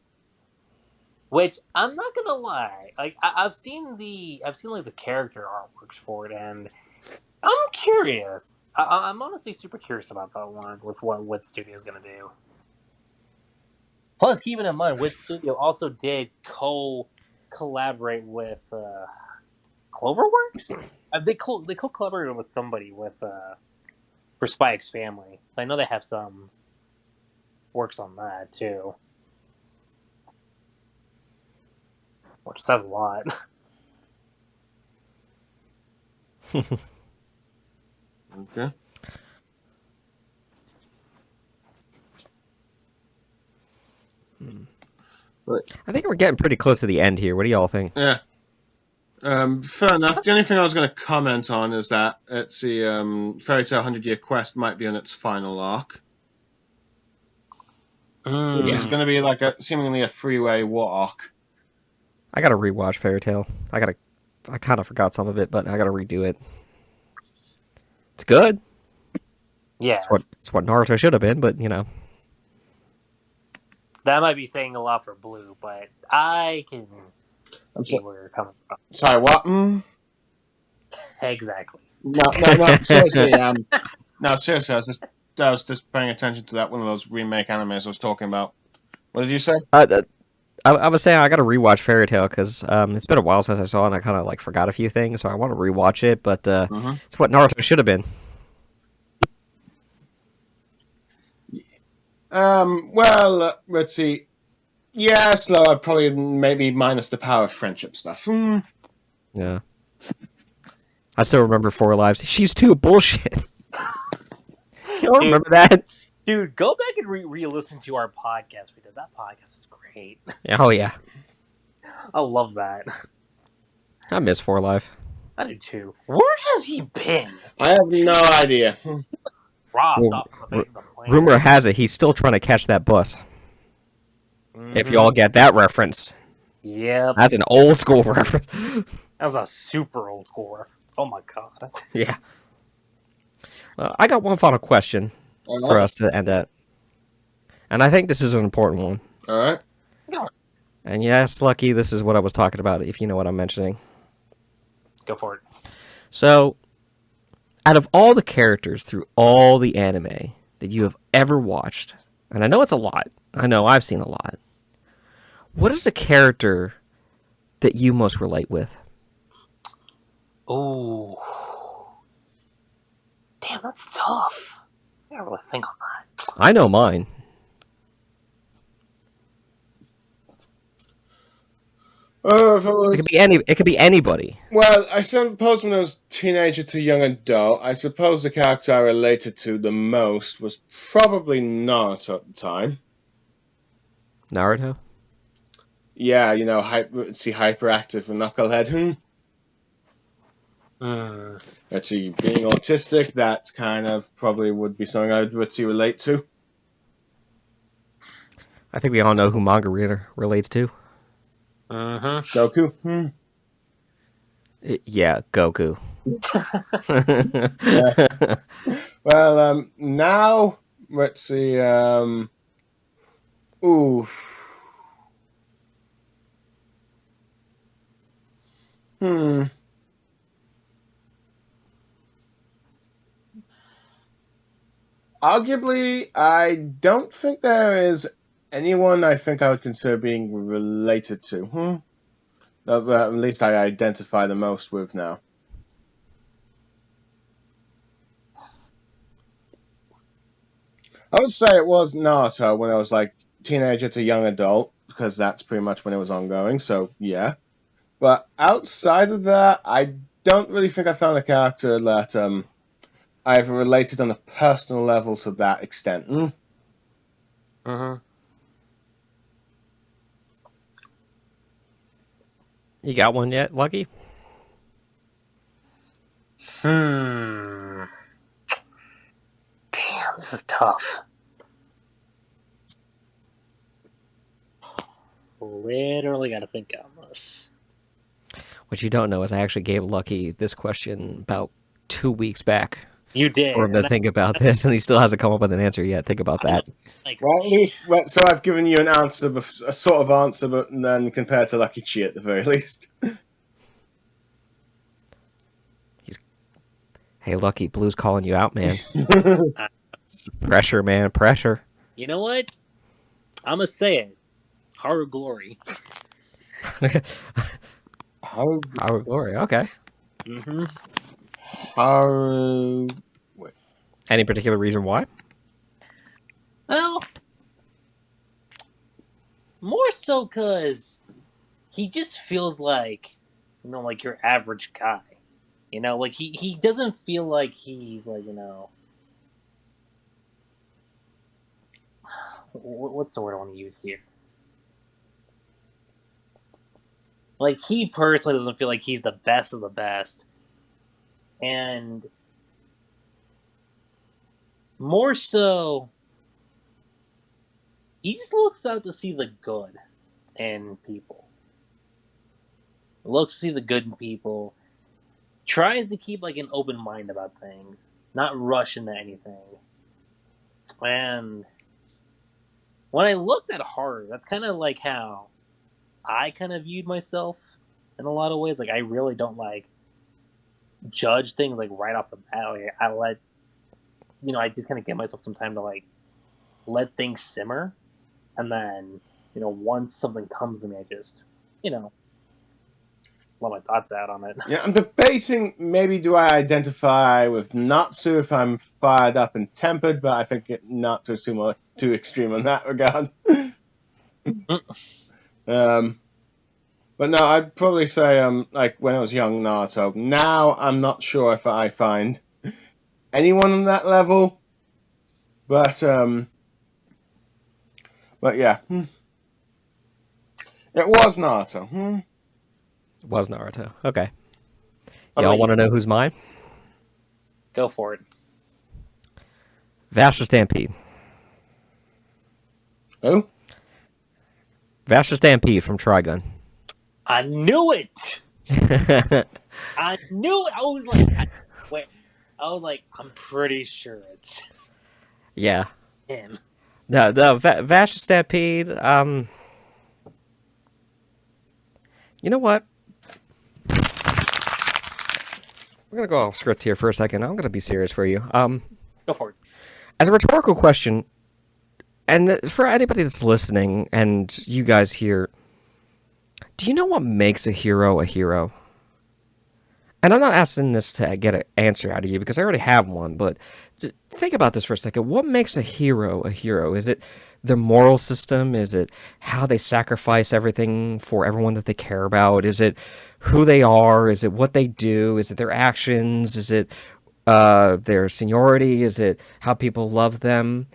Which I'm not gonna lie, like I've seen the character artworks for it, and I'm curious. I'm honestly super curious about that one with what studio's gonna do. Plus, keeping in mind, Wit Studio also did collaborate with Cloverworks. They co-collaborated with somebody for Spy X Family, so I know they have some works on that too, which says a lot. Okay. I think we're getting pretty close to the end here. What do y'all think? Yeah. Fair enough. The only thing I was going to comment on is that it's the Fairy Tail 100-Year Quest might be on its final arc. It's going to be seemingly a freeway war arc. I got to rewatch Fairy Tail. I kind of forgot some of it, but I got to redo it. It's good. Yeah. It's what Naruto should have been, but That might be saying a lot for Blue, but I can see where you're coming from. Sorry, what? Exactly. No, seriously. No, seriously, I was just paying attention to that one of those remake animes I was talking about. What did you say? I was saying I got to rewatch Fairy Tail because it's been a while since I saw it, and I kind of forgot a few things, so I want to rewatch it. But it's what Naruto should have been. Well, let's see. Yeah, slow. Probably maybe minus the power of friendship stuff. Yeah. I still remember Four Lives. She's too bullshit. You don't remember that? Dude, go back and re-listen to our podcast we did. That podcast was great. Oh, yeah. I love that. I miss Four Life. I do too. Where has he been? I have no idea. Robbed off the face of the plane. Rumor has it he's still trying to catch that bus. Mm-hmm. If you all get that reference. Yep. That's an old school reference. That was a super old school reference. Oh my god. Yeah. I got one final question All for right. us to end at. And I think this is an important one. All right. And yes, Lucky, this is what I was talking about, if you know what I'm mentioning. Go for it. So, out of all the characters through all the anime that you have ever watched, and I know it's a lot, I know I've seen a lot, what is a character that you most relate with? Ooh. Damn, that's tough. I gotta really think on that. I know mine. It could be It could be anybody. Well, I suppose when I was teenager to young adult, I suppose the character I related to the most was probably Naruto at the time. Naruto? Yeah, you know, hyperactive and knucklehead. Let's see, being autistic, that kind of probably would be something I would relate to. I think we all know who manga reader relates to. Goku. Yeah, Goku. Yeah. Well, now let's see. Ooh. Arguably, I don't think there is anyone I think I would consider being related to. At least I identify the most with now. I would say it was Naruto when I was like teenager to young adult, because that's pretty much when it was ongoing, so yeah. But outside of that, I don't really think I found a character that I've related on a personal level to that extent. You got one yet, Lucky? Damn, this is tough. Literally gotta think on this. What you don't know is I actually gave Lucky this question about 2 weeks back You did. for him to think about this, and he still hasn't come up with an answer yet. Think about that. Well, so I've given you an answer, a sort of answer, but then compared to Lucky Chi at the very least. Hey, Lucky, Blue's calling you out, man. Pressure, man, pressure. You know what? I'm gonna say it. Haru Glory. Our glory, okay. Haru. Any particular reason why? Well, more so because he just feels like, you know, like your average guy. You know, like he doesn't feel like he's like, you know, what's the word I want to use here? Like, he personally doesn't feel like he's the best of the best. And more so, he just looks out to see the good in people. Looks to see the good in people. Tries to keep, like, an open mind about things. Not rush into anything. And when I looked at horror, that's kind of like how I kind of viewed myself in a lot of ways. Like, I really don't, like, judge things, like, right off the bat. Like, I let, you know, I just kind of give myself some time to, like, let things simmer. And then, you know, once something comes to me, I just, you know, let my thoughts out on it. Yeah, I'm debating, maybe do I identify with Natsu if I'm fired up and tempered, but I think Natsu's too extreme in that regard. But no, I'd probably say, like, when I was young, Naruto. Now, I'm not sure if I find anyone on that level, but yeah. It was Naruto. It was Naruto. Okay. What Y'all about want to you? know who's mine? Go for it. Vasher Stampede. Who? Vasher Stampede from Trigun. I knew it! I knew it! I was like, wait. I was like, I'm pretty sure it's Yeah. him. No, Vash Stampede, you know what? We're gonna go off script here for a second. I'm gonna be serious for you. Go for it. As a rhetorical question, and for anybody that's listening, and you guys here, do you know what makes a hero a hero? And I'm not asking this to get an answer out of you because I already have one, but just think about this for a second. What makes a hero a hero? Is it their moral system? Is it how they sacrifice everything for everyone that they care about? Is it who they are? Is it what they do? Is it their actions? Is it their seniority? Is it how people love them?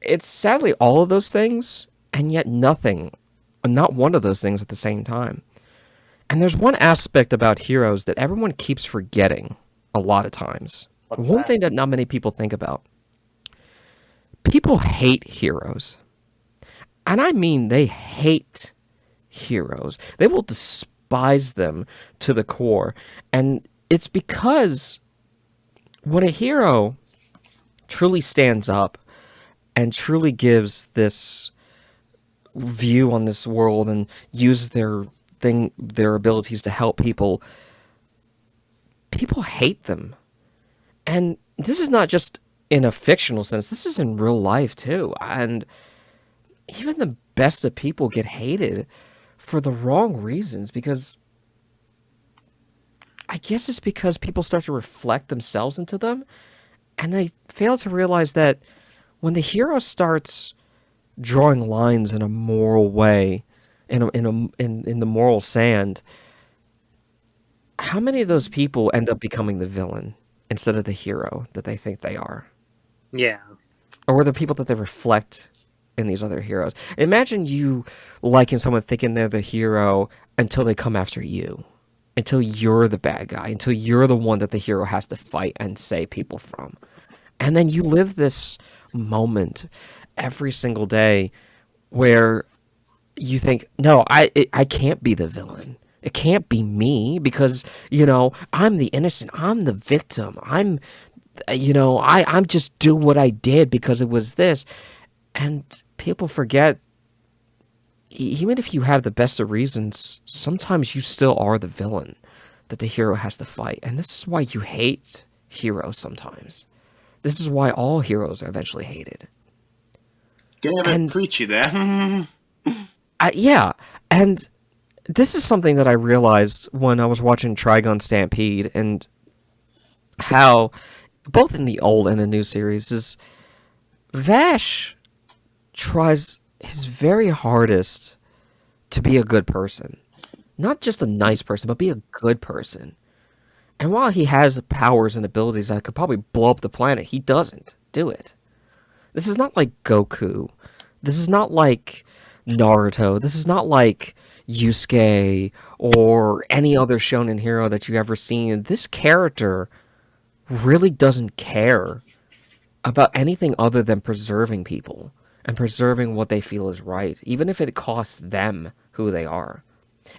It's sadly all of those things, and yet nothing, not one of those things at the same time. And there's one aspect about heroes that everyone keeps forgetting a lot of times. What's One that? thing that not many people think about. People hate heroes. And I mean they hate heroes. They will despise them to the core. And it's because when a hero truly stands up and truly gives this view on this world and uses their abilities to help people hate them. And this is not just in a fictional sense, this is in real life too. And even the best of people get hated for the wrong reasons, because I guess it's because people start to reflect themselves into them, and they fail to realize that when the hero starts drawing lines in a moral way, in the moral sand, how many of those people end up becoming the villain instead of the hero that they think they are? Yeah. Or the people that they reflect in these other heroes. Imagine you liking someone thinking they're the hero until they come after you. Until you're the bad guy. Until you're the one that the hero has to fight and save people from. And then you live this moment every single day where you think, no, I can't be the villain. It can't be me because, I'm the innocent. I'm the victim. I'm just doing what I did because it was this. And people forget, even if you have the best of reasons, sometimes you still are the villain that the hero has to fight. And this is why you hate heroes sometimes. This is why all heroes are eventually hated. Getting a bit preachy there. Yeah, and this is something that I realized when I was watching Trigun Stampede, and how, both in the old and the new series, is Vash tries his very hardest to be a good person. Not just a nice person, but be a good person. And while he has powers and abilities that could probably blow up the planet, he doesn't do it. This is not like Goku. This is not like Naruto. This is not like Yusuke or any other shonen hero that you've ever seen. This character really doesn't care about anything other than preserving people and preserving what they feel is right, even if it costs them who they are.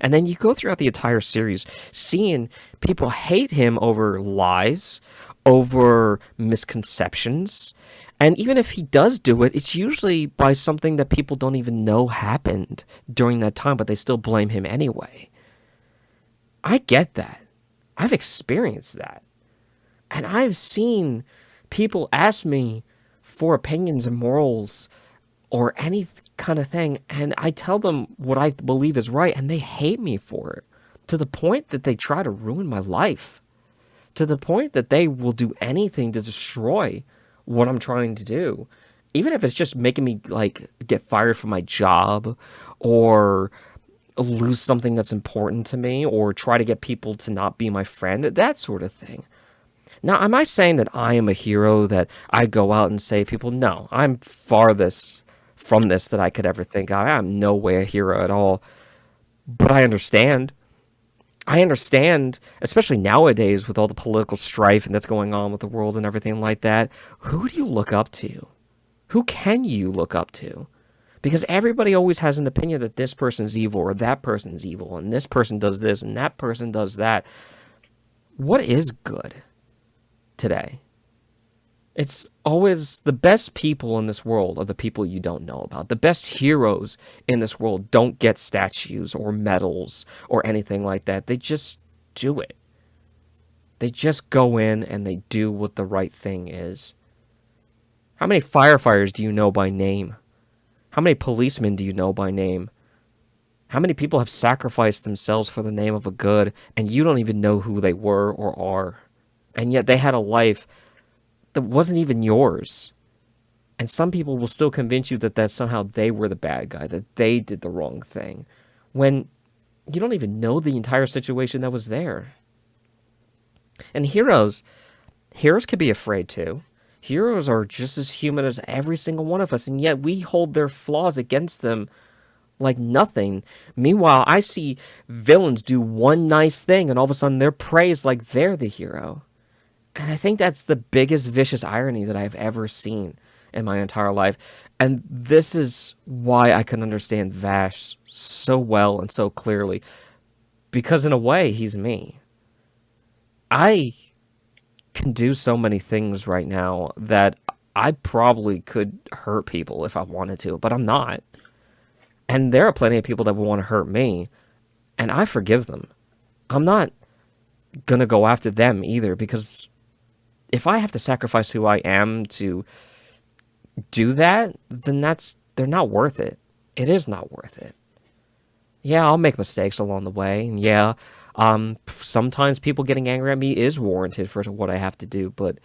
And then you go throughout the entire series seeing people hate him over lies, over misconceptions. And even if he does do it, it's usually by something that people don't even know happened during that time, but they still blame him anyway. I get that. I've experienced that. And I've seen people ask me for opinions and morals or any kind of thing, and I tell them what I believe is right, and they hate me for it, to the point that they try to ruin my life, to the point that they will do anything to destroy what I'm trying to do, even if it's just making me get fired from my job or lose something that's important to me or try to get people to not be my friend, that sort of thing. Now, am I saying that I am a hero, that I go out and save people? No, I'm farthest from this that I could ever think. I am no way a hero at all. But I understand. I understand, especially nowadays with all the political strife and that's going on with the world and everything like that. Who do you look up to? Who can you look up to? Because everybody always has an opinion that this person's evil or that person's evil and this person does this and that person does that. what is good today? It's always the best people in this world are the people you don't know about. The best heroes in this world don't get statues or medals or anything like that. They just do it. They just go in and they do what the right thing is. How many firefighters do you know by name? How many policemen do you know by name? How many people have sacrificed themselves for the name of a good, and you don't even know who they were or are? And yet they had a life that wasn't even yours. And some people will still convince you that somehow they were the bad guy, that they did the wrong thing, when you don't even know the entire situation that was there. And heroes can be afraid too. Heroes are just as human as every single one of us, and yet we hold their flaws against them like nothing. Meanwhile, I see villains do one nice thing, and all of a sudden they're praised like they're the hero. And I think that's the biggest vicious irony that I've ever seen in my entire life. And this is why I can understand Vash so well and so clearly. Because in a way, he's me. I can do so many things right now that I probably could hurt people if I wanted to, but I'm not. And there are plenty of people that would want to hurt me, and I forgive them. I'm not going to go after them either, because if I have to sacrifice who I am to do that, then they're not worth it. It is not worth it. Yeah, I'll make mistakes along the way, and yeah, sometimes people getting angry at me is warranted for what I have to do, but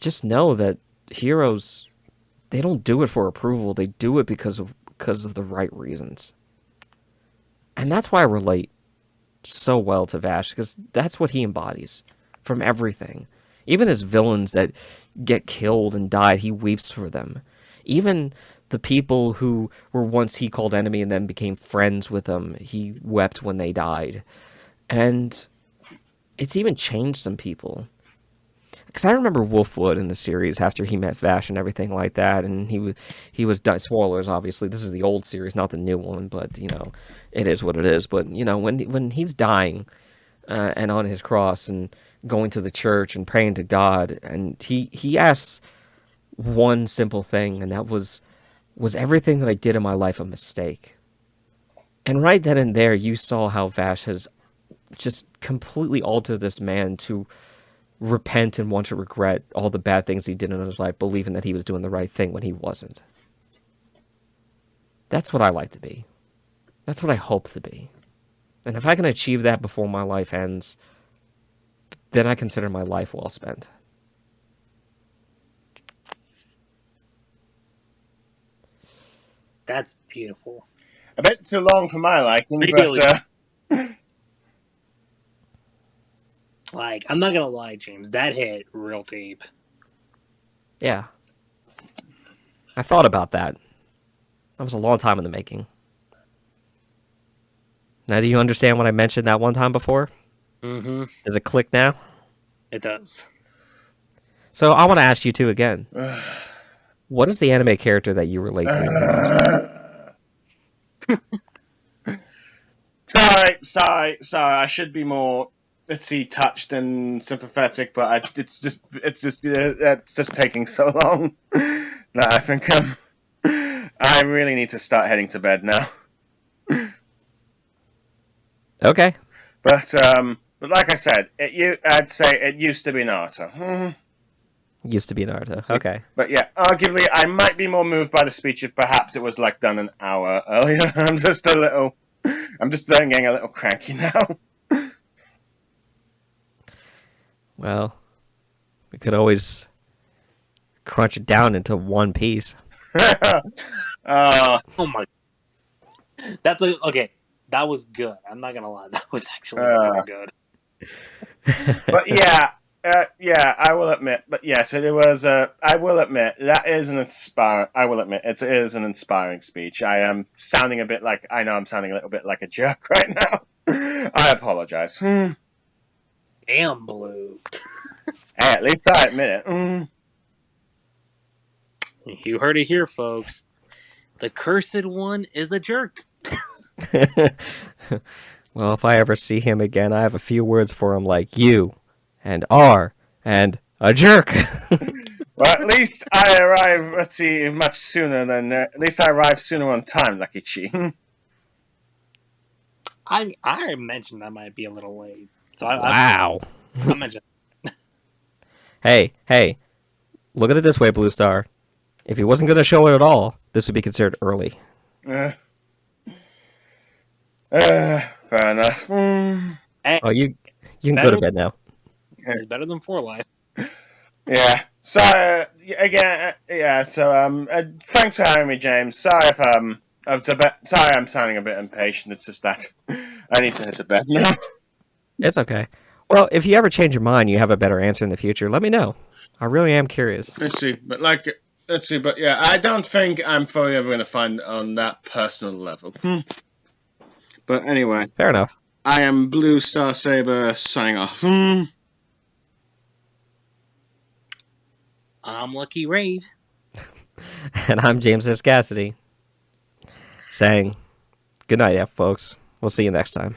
just know that heroes, they don't do it for approval. They do it because of the right reasons. And that's why I relate so well to Vash, because that's what he embodies from everything. Even his villains that get killed and died, he weeps for them. Even the people who were once he called enemy and then became friends with him, he wept when they died. And it's even changed some people. Because I remember Wolfwood in the series after he met Vash and everything like that, and he was spoilers, obviously. This is the old series, not the new one, but it is what it is. But when he's dying and on his cross and going to the church and praying to God, and he asks one simple thing, and that was everything that I did in my life a mistake? And right then and there, you saw how Vash has just completely altered this man to repent and want to regret all the bad things he did in his life, believing that he was doing the right thing when he wasn't. That's what I like to be. That's what I hope to be. And if I can achieve that before my life ends, then I consider my life well spent. That's beautiful. A bit too long for my liking, Really? but Like, I'm not gonna lie, James, that hit real deep. Yeah. I thought about that. That was a long time in the making. Now, do you understand what I mentioned that one time before? Mm-hmm. Does it click now? It does. So I want to ask you two again. What is the anime character that you relate to the most? Sorry. I should be more, let's see, touched and sympathetic, but it's just taking so long that I think I really need to start heading to bed now. Okay. But like I said, I'd say it used to be Naruto. Used to be Naruto. Okay. But yeah, arguably, I might be more moved by the speech if perhaps it was like done an hour earlier. I'm just getting a little cranky now. Well, we could always crunch it down into one piece. Oh my! Okay. That was good. I'm not gonna lie. That was actually really good. But yeah, I will admit. But yes, it was. I will admit that is an inspiring. I will admit it is an inspiring speech. I am sounding a bit like. I know I'm sounding a little bit like a jerk right now. I apologize. Damn, Blue. Hey, at least I admit it. You heard it here, folks. The cursed one is a jerk. Well, if I ever see him again, I have a few words for him like you and R and a jerk. Well, at least I arrive, let's see, much sooner than... at least I arrive sooner on time, Lucky Chi. I mentioned I might be a little late. So Wow. I mentioned. Hey, look at it this way, Blue Star. If he wasn't going to show it at all, this would be considered early. Fair enough. Hey, Oh, you can go to bed now. it's better than 4 Life. Yeah. So, again, yeah, so, thanks for having me, James. Sorry if, sorry I'm sounding a bit impatient. It's just that I need to hit to bed now. It's okay. Well, if you ever change your mind, you have a better answer in the future, let me know. I really am curious. Let's see, but yeah, I don't think I'm probably ever going to find on that personal level. But anyway. Fair enough. I am Bluestarsaber signing off. I'm Lucky Rave. And I'm James S Cassidy saying good night, folks. We'll see you next time.